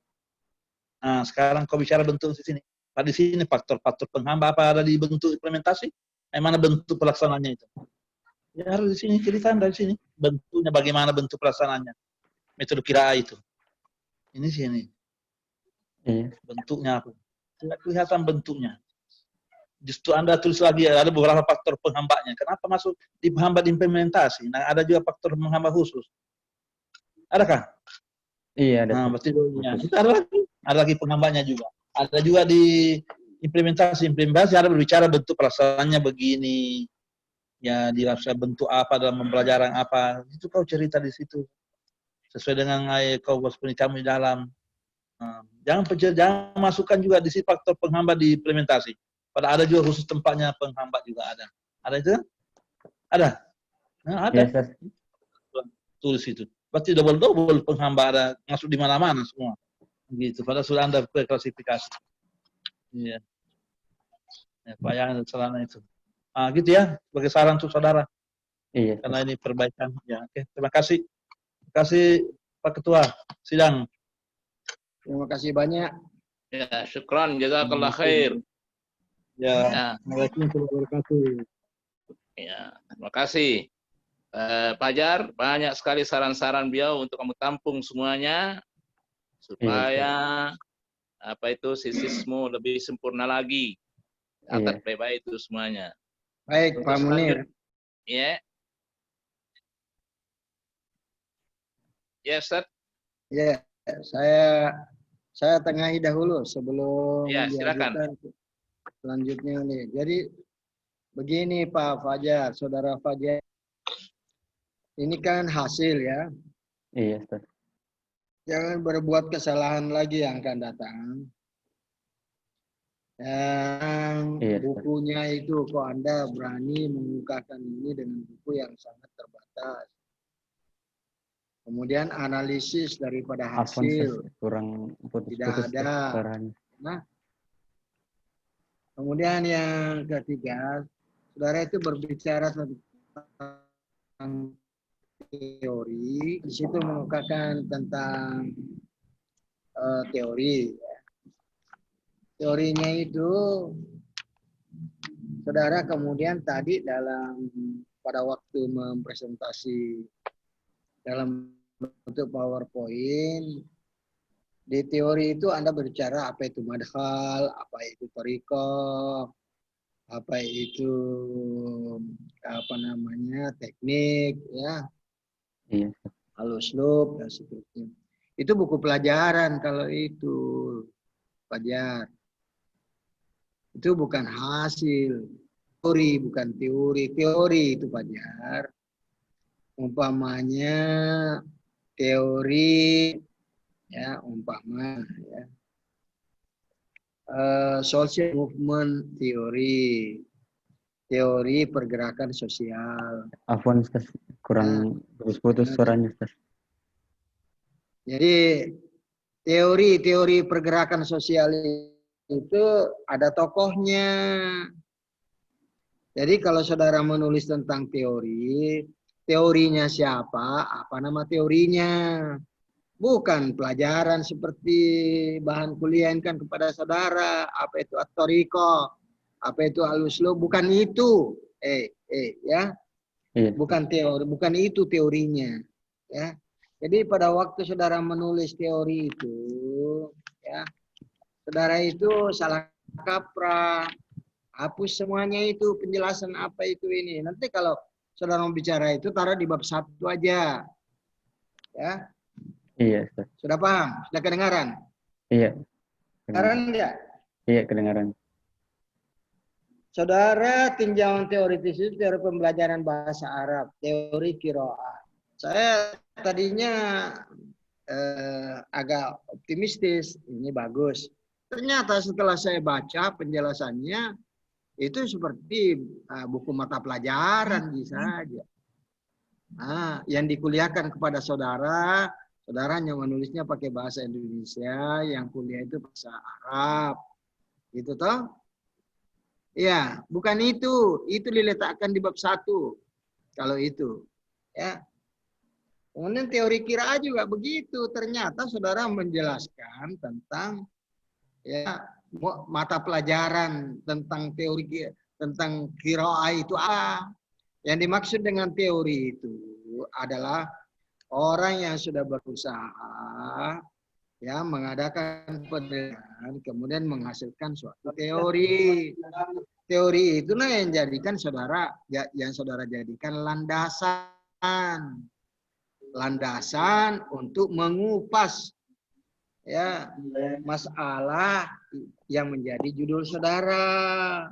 Sekarang kau bicara bentuk di sini. Di sini faktor-faktor penghambat apa ada di bentuk implementasi? Mana bentuk pelaksanaannya itu? Ya harus di sini ceritakan dari sini. Bentuknya bagaimana bentuk pelaksanaannya? Metode kira itu. Ini sini. Bentuknya apa? Tidak kelihatan bentuknya. Justru Anda tulis lagi ada beberapa faktor penghambatnya. Kenapa masuk di penghambat implementasi? Ada juga faktor penghambat khusus. Adakah? Iya, ada. Berarti itu ada lagi penghambatnya juga. Ada juga di implementasi ada berbicara bentuk pelaksanaannya begini. Ya, dirasa bentuk apa dalam pembelajaran apa. Itu kau cerita di situ. sesuai dengan kau kami dalam. Jangan masukkan juga di sini faktor penghambat di implementasi. Pada ada juga khusus tempatnya penghambat juga ada. Ada itu? Ada? Nah, ada. Iya, Ustaz. Tulis itu. Berarti double penghambat ada masuk di mana-mana semua. Gitu. Padahal sudah Anda klasifikasi. Iya. Ya, bayangan celana itu. Gitu ya, sebagai saran untuk saudara. Iya, Karena ini perbaikan. Ya, oke. Terima kasih. Terima kasih Pak Ketua Sidang. Terima kasih banyak. Ya, syukran, jazakallah khair. Ya, Assalamualaikum warahmatullahi wabarakatuh. Ya, terima kasih. Fajar, banyak sekali saran-saran beliau untuk kamu tampung semuanya supaya sisismu lebih sempurna lagi. Angkat baik-baik itu semuanya. Baik, Pak Munir. Ya. Ya, Ustaz. Ya, saya tengahi dahulu sebelum Ya, silakan. Selanjutnya nih. Jadi begini Pak Fajar, Saudara Fajar. Ini kan hasil ya. Iya, Ustaz. Jangan berbuat kesalahan lagi yang akan datang. Yang bukunya itu kok Anda berani mengungkapkan ini dengan buku yang sangat terbatas. Kemudian analisis daripada hasil kurang tidak ada. Nah, kemudian yang ketiga, saudara itu berbicara tentang teori, di situ mengungkapkan tentang teori. Teorinya itu, saudara kemudian tadi pada waktu mempresentasi dalam bentuk PowerPoint, di teori itu Anda berbicara apa itu madkhal, apa itu thariqah, apa itu teknik, ya, al-uslub dan seterusnya. Itu buku pelajaran kalau itu, Fajar. Itu bukan hasil teori, bukan teori. Teori itu Fajar. Umpamanya teori, ya, social movement theory, teori pergerakan sosial. Afwan, Ustaz, kurang putus-putus suaranya, Ustaz. Jadi teori pergerakan sosial itu ada tokohnya. Jadi kalau saudara menulis tentang teori, teorinya siapa, apa nama teorinya. Bukan pelajaran seperti bahan kuliah kan kepada saudara, apa itu at-thariqah, apa itu al-uslub, bukan itu. Ya. Bukan teori, bukan itu teorinya, ya. Jadi pada waktu saudara menulis teori itu, ya, saudara itu salah kaprah, hapus semuanya itu penjelasan apa itu ini. Nanti kalau saudara mau bicara itu taruh di bab 1 aja, ya. Iya, Ustaz. Sudah paham? Sudah kedengaran? Iya. Kedengaran enggak? Iya, kedengaran. Saudara, tinjauan teoritis itu teori pembelajaran bahasa Arab, teori qiraah. Saya tadinya agak optimistis, ini bagus. Ternyata setelah saya baca penjelasannya, itu seperti buku mata pelajaran bisa saja. Nah, yang dikuliahkan kepada saudara, saudara hanya menulisnya pakai bahasa Indonesia, yang kuliah itu bahasa Arab. Gitu toh? Ya, bukan itu. Itu diletakkan di bab 1. Kalau itu. Ya. Kemudian teori qiraah juga begitu. Ternyata saudara menjelaskan tentang ya mata pelajaran tentang teori tentang qiraah itu apa. Yang dimaksud dengan teori itu adalah orang yang sudah berusaha ya mengadakan penelitian kemudian menghasilkan suatu teori. Teori itulah yang jadikan saudara jadikan landasan untuk mengupas ya masalah yang menjadi judul saudara.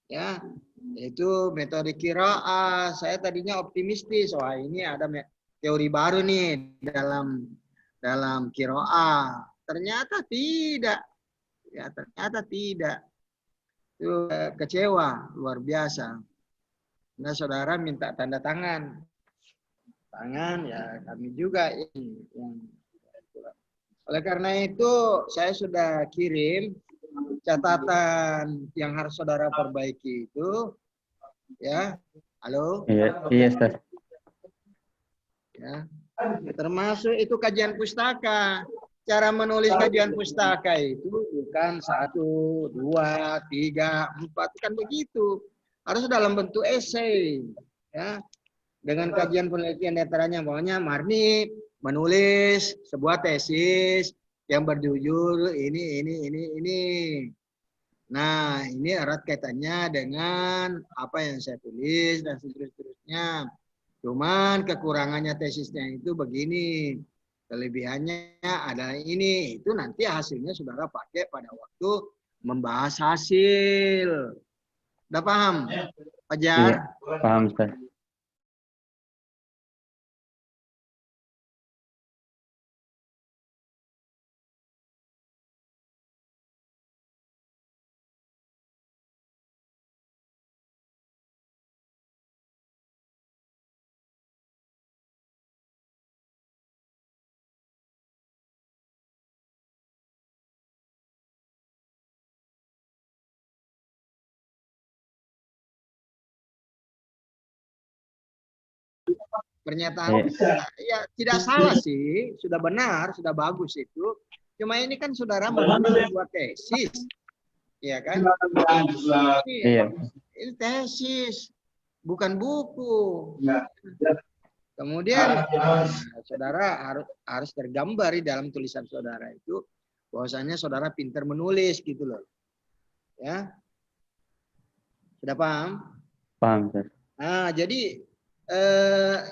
Ya, yaitu metode qiraah. Saya tadinya optimistis, wah ini ada teori baru nih dalam qiraah. Ternyata tidak. Ya, ternyata tidak. Itu kecewa luar biasa. Nah, saudara minta tanda tangan. Tangan ya kami juga ini. Oleh karena itu saya sudah kirim catatan yang harus saudara perbaiki itu. Ya, halo. Iya, Ustaz. Ya, termasuk itu kajian pustaka. Cara menulis kajian pustaka itu bukan 1, 2, 3, 4, kan begitu. Harus dalam bentuk esai. Ya, dengan kajian penelitian netranya, pokoknya Marni menulis sebuah tesis yang berjudul ini. Nah, ini erat kaitannya dengan apa yang saya tulis dan seterusnya. Cuman kekurangannya tesisnya itu begini. Kelebihannya adalah ini. Itu nanti hasilnya saudara pakai pada waktu membahas hasil. Udah paham, Fajar? Iya, paham, Ustaz. Pernyataan ya tidak salah sih, sudah benar, sudah bagus itu. Cuma ini kan saudara menulis sebuah tesis, ya kan? Iya. Ini tesis, bukan buku. Kemudian saudara harus tergambar di dalam tulisan saudara itu bahwasanya saudara pintar menulis gitu loh. Ya. Sudah paham? Paham, Ustaz. Nah, jadi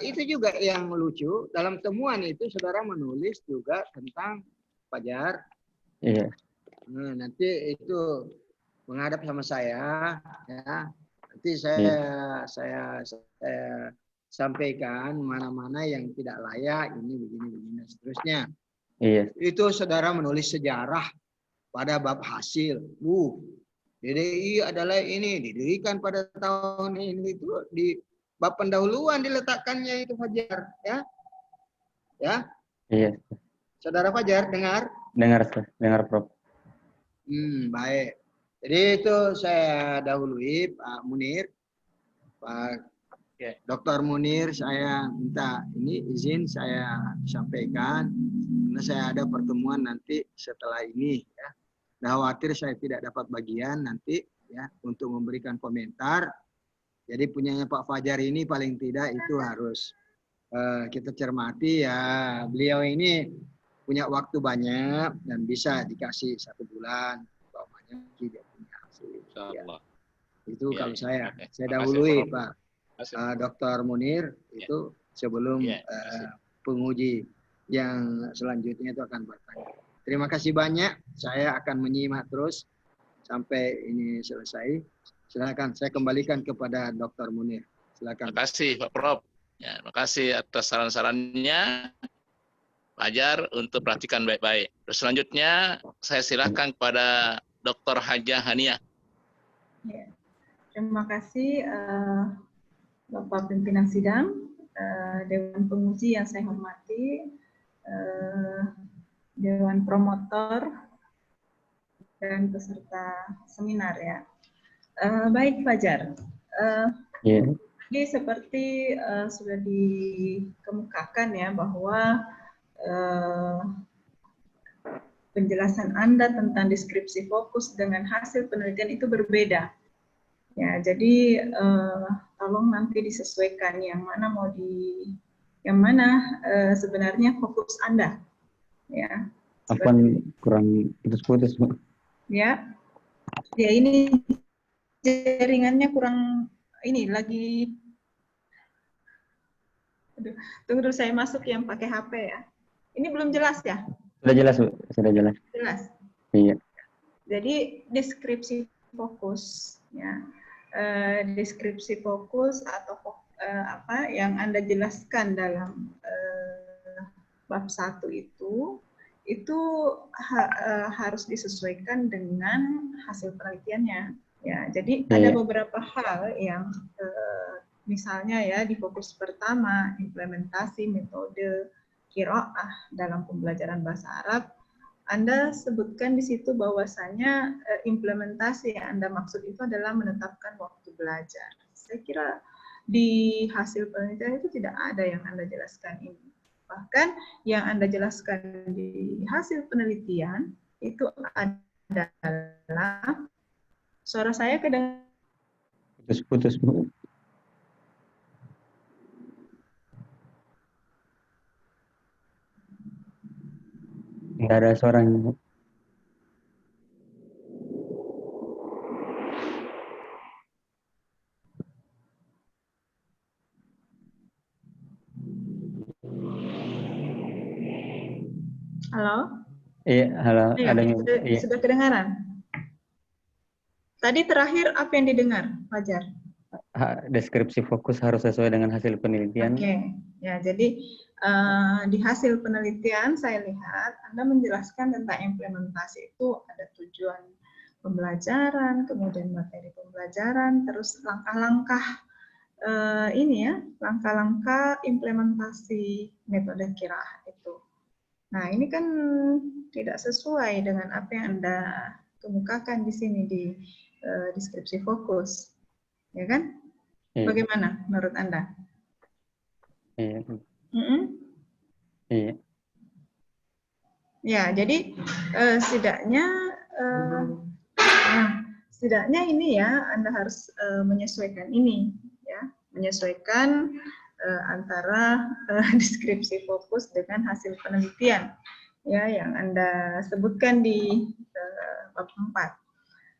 itu juga yang lucu. Dalam temuan itu saudara menulis juga tentang Fajar. Iya. Nah, nanti itu menghadap sama saya, ya. Nanti saya sampaikan mana-mana yang tidak layak, ini begini dan seterusnya. Iya. Itu saudara menulis sejarah pada bab hasil. DDI adalah ini didirikan pada tahun ini, itu di bab pendahuluan diletakkannya itu Fajar, ya. Ya. Iya. Saudara Fajar dengar? Dengar, Ustaz. Dengar, Prof. Baik. Jadi itu saya dahului Pak Munir. Pak Dr. Munir, saya minta ini izin saya sampaikan karena saya ada pertemuan nanti setelah ini, ya. Nah, khawatir saya tidak dapat bagian nanti, ya, untuk memberikan komentar. Jadi punyanya Pak Fajar ini paling tidak itu harus kita cermati, ya. Beliau ini punya waktu banyak dan bisa dikasih 1 bulan, umpamanya tidak punya hasil. Ya. Itu Ya, kalau ya. saya Makasih, dahului Prof. Pak Dr. Munir itu sebelum penguji yang selanjutnya itu akan bertanya. Terima kasih banyak. Saya akan menyimak terus sampai ini selesai. Silakan saya kembalikan kepada Dr. Munir. Silakan. Terima kasih Pak Prof. Ya, terima kasih atas saran-sarannya. Fajar untuk perhatikan baik-baik. Terus selanjutnya saya silakan kepada Dr. Hajah Haniah. Ya. Terima kasih Bapak Pimpinan Sidang, Dewan Penguji yang saya hormati, Dewan Promotor, dan peserta seminar, ya. Baik Fajar. Jadi seperti sudah dikemukakan, ya, bahwa penjelasan Anda tentang deskripsi fokus dengan hasil penelitian itu berbeda. Ya, jadi tolong nanti disesuaikan yang mana sebenarnya fokus Anda. Ya. Apa kurang putus-putus, Bu? Ya. Ya, ini jaringannya kurang ini lagi. Aduh, tunggu dulu saya masuk yang pakai HP, ya. Ini belum jelas, ya? Sudah jelas, Bu. Sudah jelas. Jelas. Iya. Jadi deskripsi fokus, ya. Deskripsi fokus atau apa yang Anda jelaskan dalam bab 1 itu harus disesuaikan dengan hasil penelitiannya. Ya, jadi ada beberapa hal yang misalnya ya di fokus pertama implementasi metode qiraah dalam pembelajaran bahasa Arab, Anda sebutkan di situ bahwasanya implementasi yang Anda maksud itu adalah menetapkan waktu belajar. Saya kira di hasil penelitian itu tidak ada yang Anda jelaskan ini. Bahkan yang Anda jelaskan di hasil penelitian itu adalah, suara saya kedengaran? Putus-putus, Bu. Nggak ada suaranya, Bu. Halo? Iya, halo. Iya, sudah kedengaran? Tadi terakhir apa yang didengar, Fajar? Deskripsi fokus harus sesuai dengan hasil penelitian. Oke, ya jadi di hasil penelitian saya lihat Anda menjelaskan tentang implementasi itu ada tujuan pembelajaran, kemudian materi pembelajaran, terus langkah-langkah ini ya, langkah-langkah implementasi metode qiraah itu. Nah, ini kan tidak sesuai dengan apa yang Anda kemukakan di sini di deskripsi fokus, ya kan? Bagaimana menurut Anda? Iya. Iya. Ya, jadi setidaknya ini ya Anda harus menyesuaikan ini, ya, menyesuaikan antara deskripsi fokus dengan hasil penelitian, ya, yang Anda sebutkan di bab 4.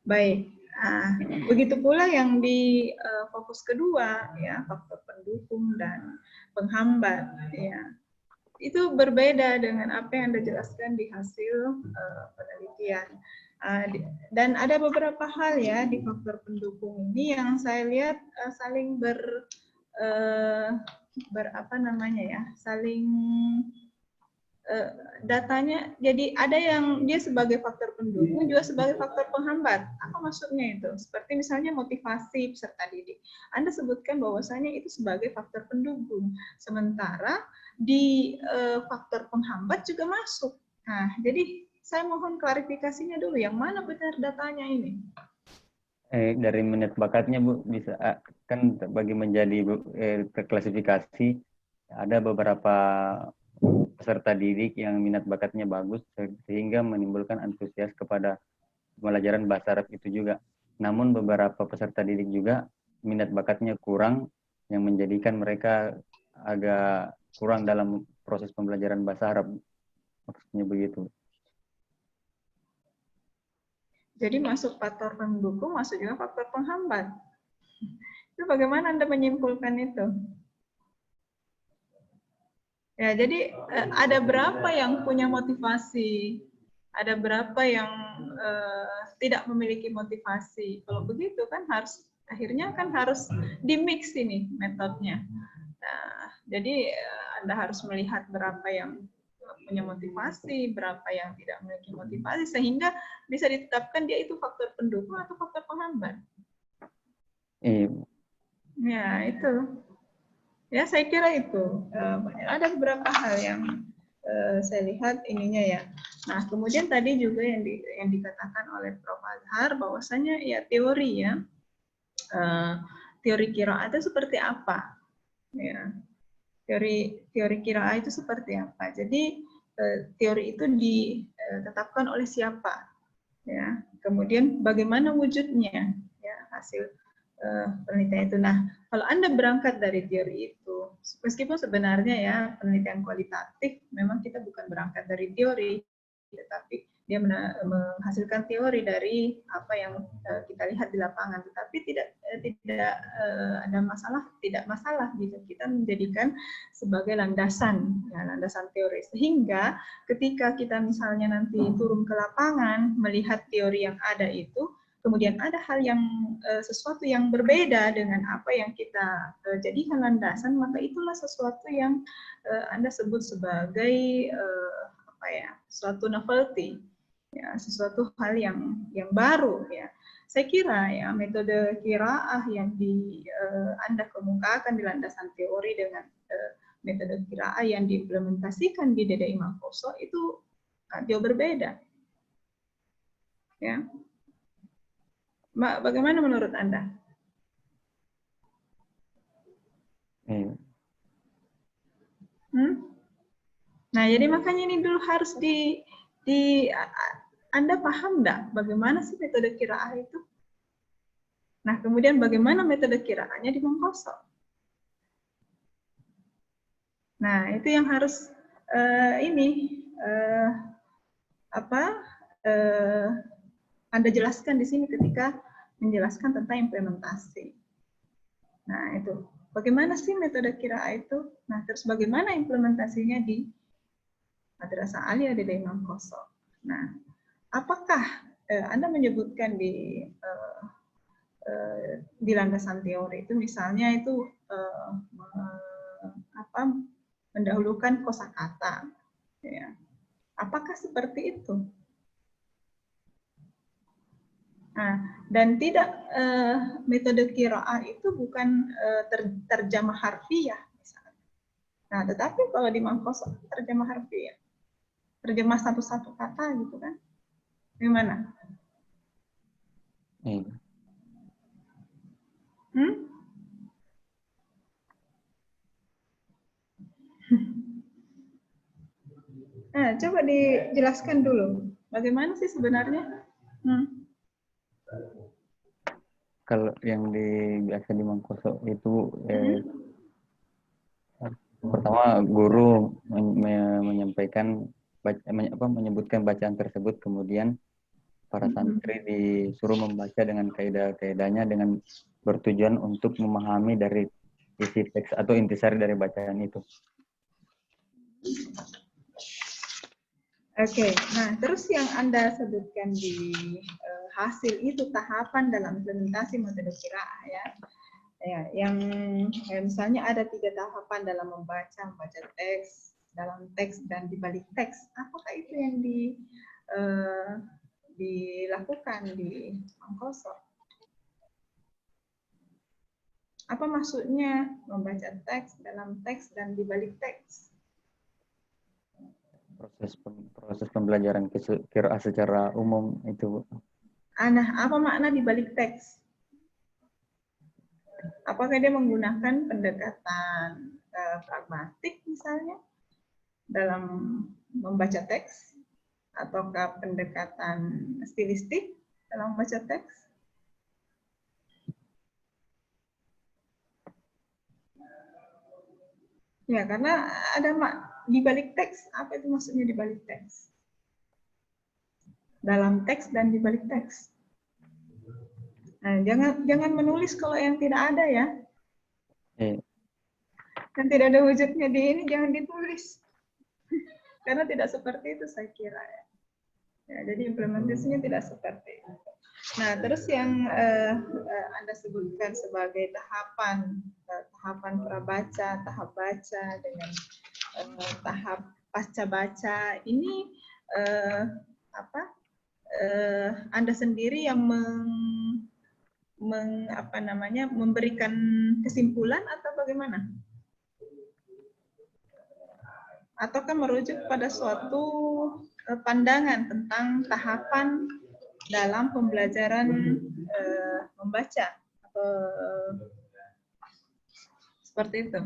Baik. Begitu pula yang di fokus kedua, ya, faktor pendukung dan penghambat, ya, itu berbeda dengan apa yang Anda jelaskan di hasil penelitian. Dan ada beberapa hal ya di faktor pendukung ini yang saya lihat saling saling datanya, jadi ada yang dia sebagai faktor pendukung juga sebagai faktor penghambat. Apa maksudnya itu? Seperti misalnya motivasi peserta didik. Anda sebutkan bahwasanya itu sebagai faktor pendukung, sementara di faktor penghambat juga masuk. Nah, jadi saya mohon klarifikasinya dulu, yang mana benar datanya ini? Dari minat bakatnya, Bu, bisa kan bagi menjadi terklasifikasi ada beberapa peserta didik yang minat bakatnya bagus sehingga menimbulkan antusias kepada pembelajaran bahasa Arab itu juga. Namun beberapa peserta didik juga minat bakatnya kurang yang menjadikan mereka agak kurang dalam proses pembelajaran bahasa Arab. Maksudnya begitu. Jadi masuk faktor pendukung, masuk juga faktor penghambat. Itu bagaimana Anda menyimpulkan itu? Ya, jadi ada berapa yang punya motivasi, ada berapa yang tidak memiliki motivasi. Kalau begitu kan akhirnya harus di-mix ini metodenya. Nah, jadi Anda harus melihat berapa yang punya motivasi, berapa yang tidak memiliki motivasi, sehingga bisa ditetapkan dia itu faktor pendukung atau faktor penghambat. Ya, itu. Ya, saya kira itu. Ada beberapa hal yang saya lihat ininya ya. Nah, kemudian tadi juga yang dikatakan oleh Prof. Azhar bahwasanya ya teori ya, teori qiraah itu seperti apa? Ya, teori qiraah itu seperti apa? Jadi teori itu ditetapkan oleh siapa? Ya, kemudian bagaimana wujudnya? Ya, hasil penelitian itu. Nah, kalau Anda berangkat dari teori itu, meskipun sebenarnya ya penelitian kualitatif memang kita bukan berangkat dari teori, tetapi dia menghasilkan teori dari apa yang kita lihat di lapangan. Tetapi tidak ada tidak masalah jika kita menjadikan sebagai landasan, ya, landasan teori. Sehingga ketika kita misalnya nanti turun ke lapangan melihat teori yang ada itu, kemudian ada hal yang sesuatu yang berbeda dengan apa yang kita jadikan landasan, maka itulah sesuatu yang Anda sebut sebagai apa ya, suatu novelty, ya, sesuatu hal yang baru, ya. Saya kira ya metode qiraah yang Anda kemukakan di landasan teori dengan metode qiraah yang diimplementasikan di DDI Mangkoso itu jauh berbeda. Ya. Bagaimana menurut Anda? Nah, jadi makanya ini dulu harus Anda paham enggak bagaimana sih metode qiraah itu? Nah, kemudian bagaimana metode qiraahnya di Mangkoso? Nah, itu yang harus Anda jelaskan di sini ketika menjelaskan tentang implementasi. Nah, itu. Bagaimana sih metode qiraah itu? Nah, terus bagaimana implementasinya di Madrasah Aliyah DDI Mangkoso? Nah, apakah Anda menyebutkan di landasan teori itu misalnya itu mendahulukan kosakata, ya. Apakah seperti itu? Nah, dan tidak metode qiraah itu bukan terjemah harfiah misalnya. Nah, tetapi kalau di Mangkoso terjemah harfiah, terjemah satu-satu kata gitu kan? Gimana? Nah, coba dijelaskan dulu. Bagaimana sih sebenarnya? Kalau yang biasa di Mangkoso itu pertama guru menyampaikan menyebutkan bacaan tersebut, kemudian para santri disuruh membaca dengan kaidah-kaidahnya dengan bertujuan untuk memahami dari isi teks atau intisari dari bacaan itu. Oke, nah terus yang Anda sebutkan di hasil itu tahapan dalam implementasi metode qiraah ya. Ya, yang misalnya ada 3 tahapan dalam membaca teks, dalam teks dan di balik teks. Apakah itu yang dilakukan di Mangkoso? Apa maksudnya membaca teks, dalam teks dan di balik teks? Proses pembelajaran qiraah secara umum itu. Nah, apa makna di balik teks? Apakah dia menggunakan pendekatan pragmatik misalnya dalam membaca teks, ataukah pendekatan stilistik dalam membaca teks? Ya, karena ada di balik teks. Apa itu maksudnya di balik teks? Dalam teks dan di balik teks. Nah, jangan menulis kalau yang tidak ada ya. Yang tidak ada wujudnya di ini jangan ditulis. Karena tidak seperti itu saya kira ya. Ya, jadi implementasinya tidak seperti itu. Nah, terus yang Anda sebutkan sebagai tahapan prabaca, tahap baca dengan tahap pasca baca ini Anda sendiri yang memberikan kesimpulan atau bagaimana? Ataukah merujuk pada suatu pandangan tentang tahapan dalam pembelajaran membaca atau seperti itu?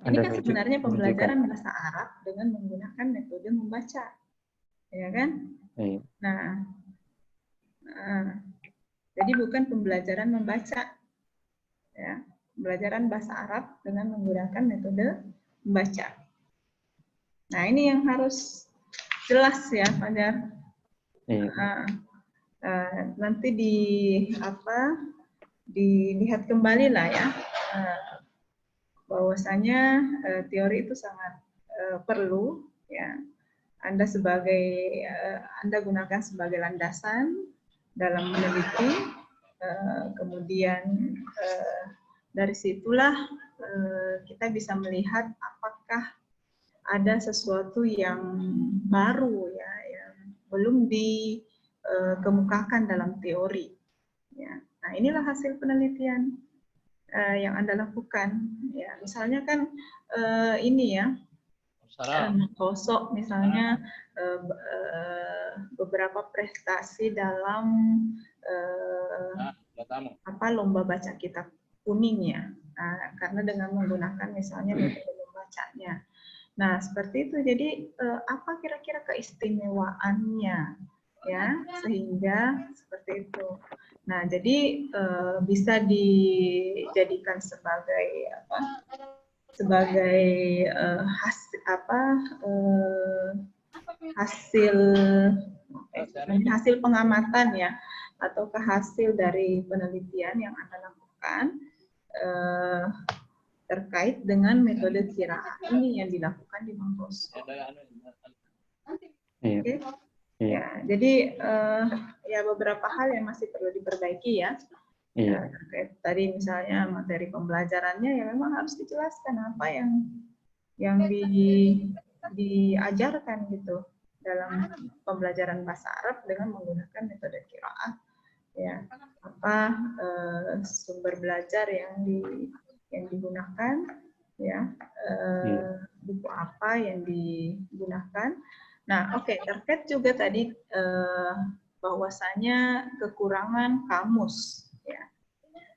Ini kan sebenarnya pembelajaran bahasa Arab dengan menggunakan metode membaca, ya kan? Nah, jadi bukan pembelajaran membaca, ya, pembelajaran bahasa Arab dengan menggunakan metode membaca. Nah, ini yang harus jelas ya, Fajar. Nanti dilihat kembali lah ya, bahwasanya teori itu sangat perlu ya, Anda gunakan sebagai landasan dalam meneliti, kemudian dari situlah kita bisa melihat apakah ada sesuatu yang baru ya, yang belum dikemukakan dalam teori. Ya. Nah, inilah hasil penelitian yang Anda lakukan. Ya, misalnya kan ini ya, sosok misalnya beberapa prestasi dalam lomba baca kitab kuning ya, karena dengan menggunakan misalnya metode membacanya. Nah seperti itu. Jadi apa kira-kira keistimewaannya ya, sehingga seperti itu. Nah jadi bisa dijadikan sebagai hasil pengamatan ya, atau hasil dari penelitian yang Anda lakukan terkait dengan metode kiraan ini yang dilakukan di Mangkoso. Okay? Ya, jadi ya beberapa hal yang masih perlu diperbaiki ya. Terkait tadi misalnya materi pembelajarannya ya memang harus dijelaskan apa yang diajarkan gitu dalam pembelajaran bahasa Arab dengan menggunakan metode qiraah. Ya, apa sumber belajar yang digunakan ya, buku apa yang digunakan. Nah, oke, terkait juga tadi bahwasanya kekurangan kamus ya.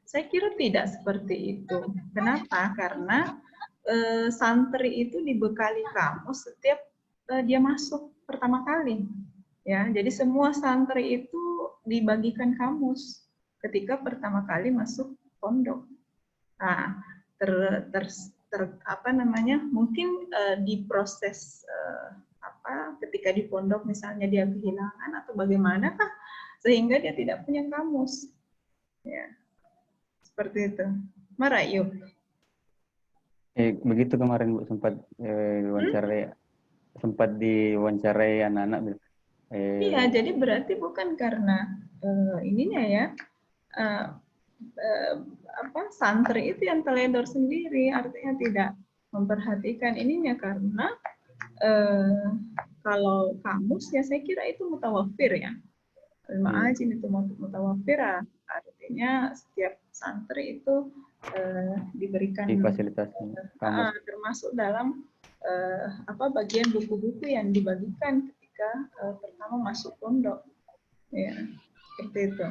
Saya kira tidak seperti itu. Kenapa? Karena santri itu dibekali kamus setiap dia masuk pertama kali. Ya, jadi semua santri itu dibagikan kamus ketika pertama kali masuk pondok. Nah, mungkin di proses ketika di pondok misalnya dia kehilangan atau bagaimanakah sehingga dia tidak punya kamus. Ya. Seperti itu. Marayu. Begitu kemarin Bu sempat diwawancarai anak-anak. Iya, jadi berarti bukan karena ininya ya, santri itu yang teledor sendiri, artinya tidak memperhatikan ininya, karena kalau kamus ya saya kira itu mutawafir ya. Ma'ajin itu mutawafir, artinya setiap santri itu diberikan fasilitas kamus, termasuk dalam bagian buku-buku yang dibagikan ketika pertama masuk pondok, ya seperti itu.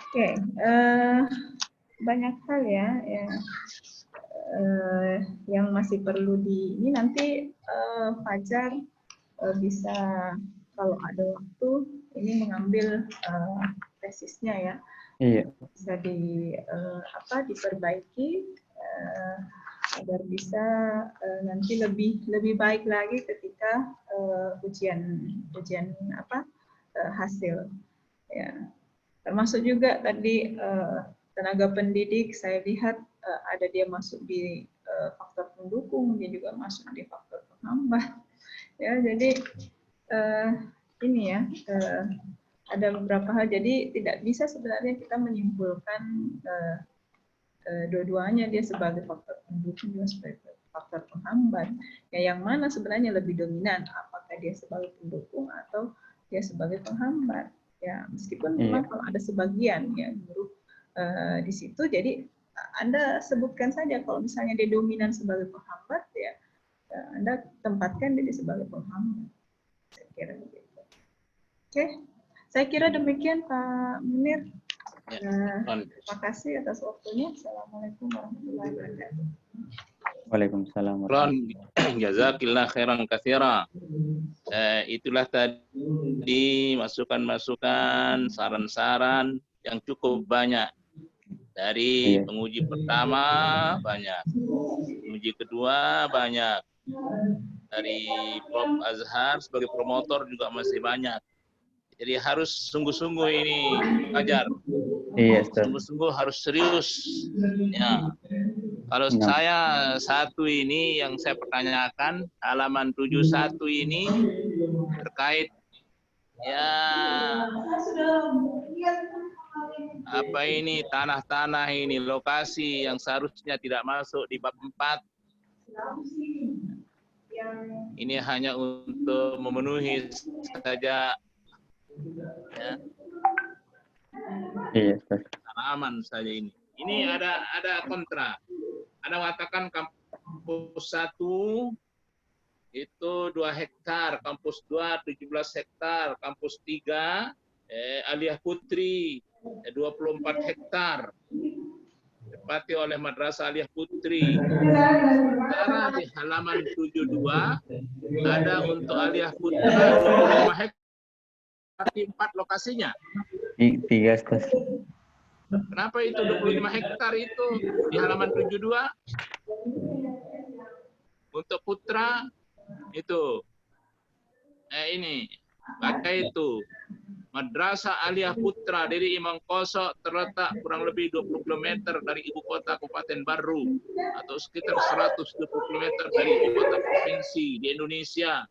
Oke, banyak hal ya yang masih perlu ini nanti Fajar bisa kalau ada waktu ini mengambil tesisnya ya. Iya. Bisa diperbaiki agar bisa nanti lebih baik lagi ketika ujian hasil ya. Termasuk juga tadi tenaga pendidik saya lihat ada dia masuk di faktor pendukung, dia juga masuk di faktor penghambat ya. Jadi ini ya ada beberapa hal, jadi tidak bisa sebenarnya kita menyimpulkan dua-duanya dia sebagai faktor pendukung juga sebagai faktor penghambat. Ya, yang mana sebenarnya lebih dominan, apakah dia sebagai pendukung atau dia sebagai penghambat? Ya, meskipun memang kalau ada sebagian ya guru di situ, jadi Anda sebutkan saja kalau misalnya dia dominan sebagai penghambat ya, Anda tempatkan dia sebagai penghambat. Saya kira begitu. Oke, saya kira demikian Pak Munir. Terima kasih atas waktunya. Assalamualaikum warahmatullahi wabarakatuh. Waalaikumsalam. Jazakillah khairan katsira. Itulah tadi masukan-masukan, saran-saran yang cukup banyak. Dari penguji pertama banyak, penguji kedua banyak, dari Prof. Azhar sebagai promotor juga masih banyak. Jadi harus sungguh-sungguh ini Fajar. Iya, sungguh-sungguh harus serius. Ya. Kalau Ya. saya satu ini yang saya pertanyakan, halaman 71 ini terkait ya apa ini tanah-tanah ini lokasi yang seharusnya tidak masuk di bab 4. Ini hanya untuk memenuhi saja ya, Iya, Ustaz. halaman saja ini. Ini ada kontra. Ada mengatakan kampus 1 itu 2 hektar, kampus 2 17 hektar, kampus 3 Aliyah Putri 24 hektar. Ditempati oleh Madrasah Aliyah Putri. Sementara di halaman 72 ada untuk Aliyah Putra 25 hektar. Berarti 4 lokasinya. 3, Ustaz. Kenapa itu 25 hektar itu di halaman 72? Untuk putra itu ini baca itu Madrasah Aliyah Putra dari Imam Kosok terletak kurang lebih 20 km dari ibu kota Kabupaten Baru atau sekitar 120 km dari ibu kota provinsi di Indonesia.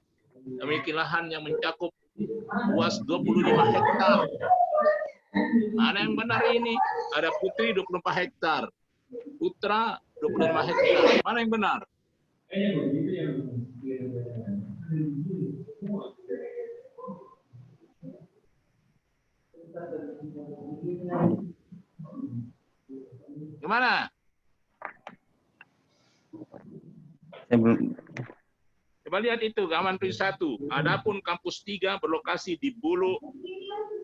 Memiliki lahan yang mencakup luas 25 hektar. Mana yang benar ini? Ada Putri 24 hektar, Putra 25 hektar. Mana yang benar? Gimana? Saya belum. Coba lihat itu, halaman 71. Adapun kampus 3 berlokasi di Bulu,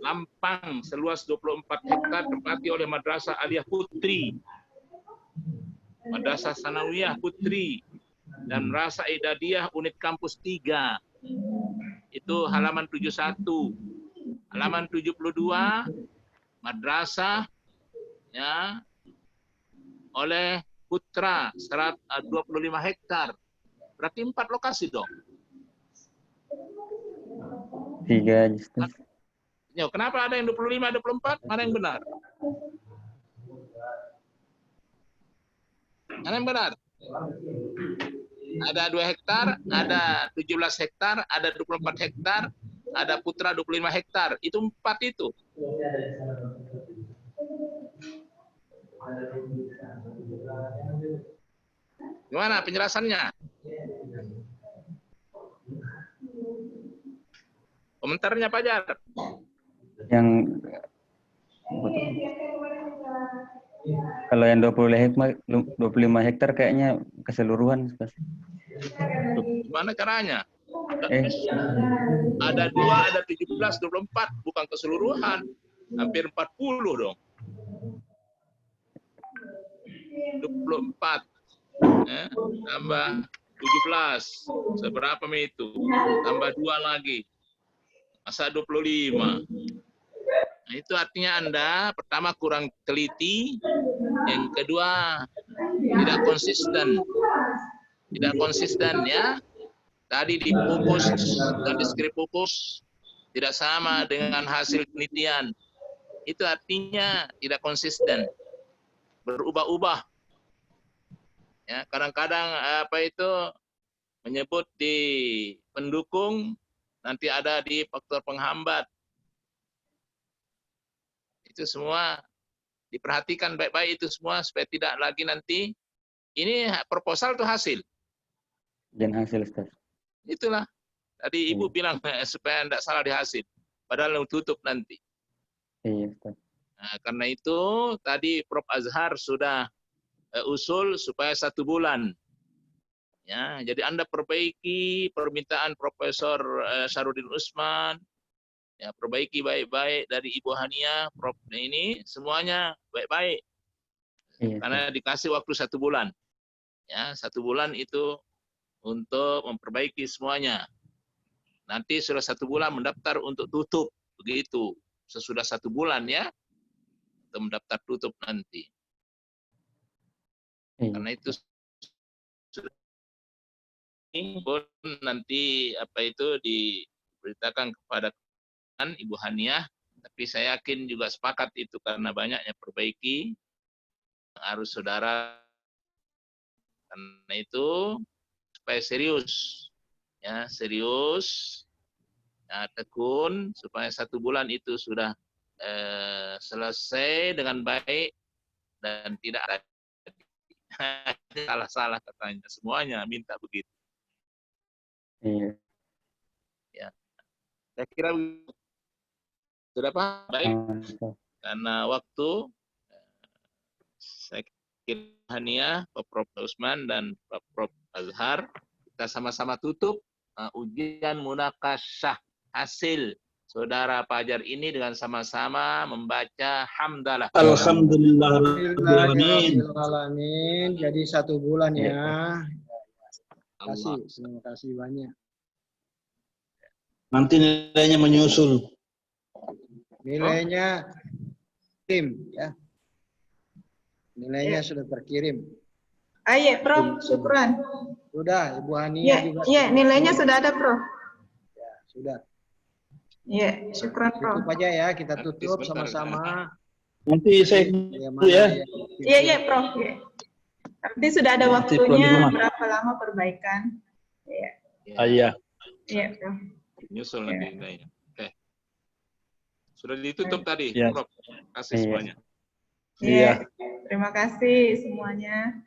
Lampang, seluas 24 hektar, tempati oleh Madrasah Aliyah Putri, Madrasah Sanawiyah Putri, dan Madrasah Idadiyah unit kampus 3. Itu halaman 71. Halaman 72, Madrasah ya oleh Putra 25 hektar. Berarti 4 lokasi dong. 3, Ustaz. Ya, kenapa ada yang 25, 24? Mana yang benar? Mana yang benar? Ada 2 hektar, ada 17 hektar, ada 24 hektar, ada Putra 25 hektar. Itu 4 itu. Gimana penjelasannya? Komentarnya Pak Jar. Yang kalau yang 25 hektar kayaknya keseluruhan, Ustaz. Gimana caranya? Eh, Ada 2, ada 17, 24, bukan keseluruhan. Hampir 40 dong. 24 tambah 17. Seberapa itu? Tambah 2 lagi. Masa 25? Nah, itu artinya Anda pertama kurang teliti, yang kedua tidak konsisten. Tidak konsisten ya. Tadi di pupus dan di skrip pupus tidak sama dengan hasil penelitian. Itu artinya tidak konsisten. Berubah-ubah. Ya, kadang-kadang apa itu menyebut di pendukung, nanti ada di faktor penghambat. Itu semua diperhatikan baik-baik itu semua supaya tidak lagi nanti ini proposal itu hasil. dan hasil, Ustaz. Itulah. Tadi Ibu bilang supaya tidak salah di hasil. Padahal tutup nanti. Iya, Ustaz. Nah, karena itu tadi Prof. Azhar sudah usul supaya 1 bulan. Ya, jadi Anda perbaiki permintaan Profesor Syarudin Usman. Ya, perbaiki baik-baik dari Ibu Hania, Prof. Ini semuanya baik-baik. Iya, Karena dikasih waktu 1 bulan. Ya, 1 bulan itu untuk memperbaiki semuanya. Nanti sudah 1 bulan mendaftar untuk tutup, begitu. Sesudah 1 bulan ya, untuk mendaftar tutup nanti. Iya. Karena itu pun nanti apa itu diberitakan kepada Ibu Haniah, tapi saya yakin juga sepakat itu karena banyaknya perbaiki harus saudara Karena itu supaya serius, ya serius, ya, tekun supaya 1 bulan itu sudah selesai dengan baik dan tidak ada salah-salah katanya. Semuanya minta begitu. Iya. Ya, saya kira sudah Pak, baik. Karena waktu, saya kira Hania, Pak Prof. Usman, dan Pak Prof. Azhar, kita sama-sama tutup ujian munakasyah hasil Saudara Fajar ini dengan sama-sama membaca hamdalah. Alhamdulillah. Alamin. Jadi 1 bulan ya. Allah. Terima kasih banyak. Nanti nilainya menyusul. Nilainya tim ya. Nilainya sudah terkirim. Ayo, Prof. Syukran. Sudah, Ibu Hania Ya, juga. ya, nilainya sudah ada, Prof. Ya, sudah. Ya, syukran, Prof. Tutup aja ya, kita tutup sama-sama. Nanti saya dulu ya. Iya, iya, Prof. Ya. Nanti sudah ada Nanti pulang di waktunya rumah. berapa lama perbaikan. Iya, Iya. iya, Prof. Nyusul nanti nilainya. Oke. Sudah ditutup tadi, Ya. Prof. Kasih Iya. semuanya. Iya. Terima kasih semuanya.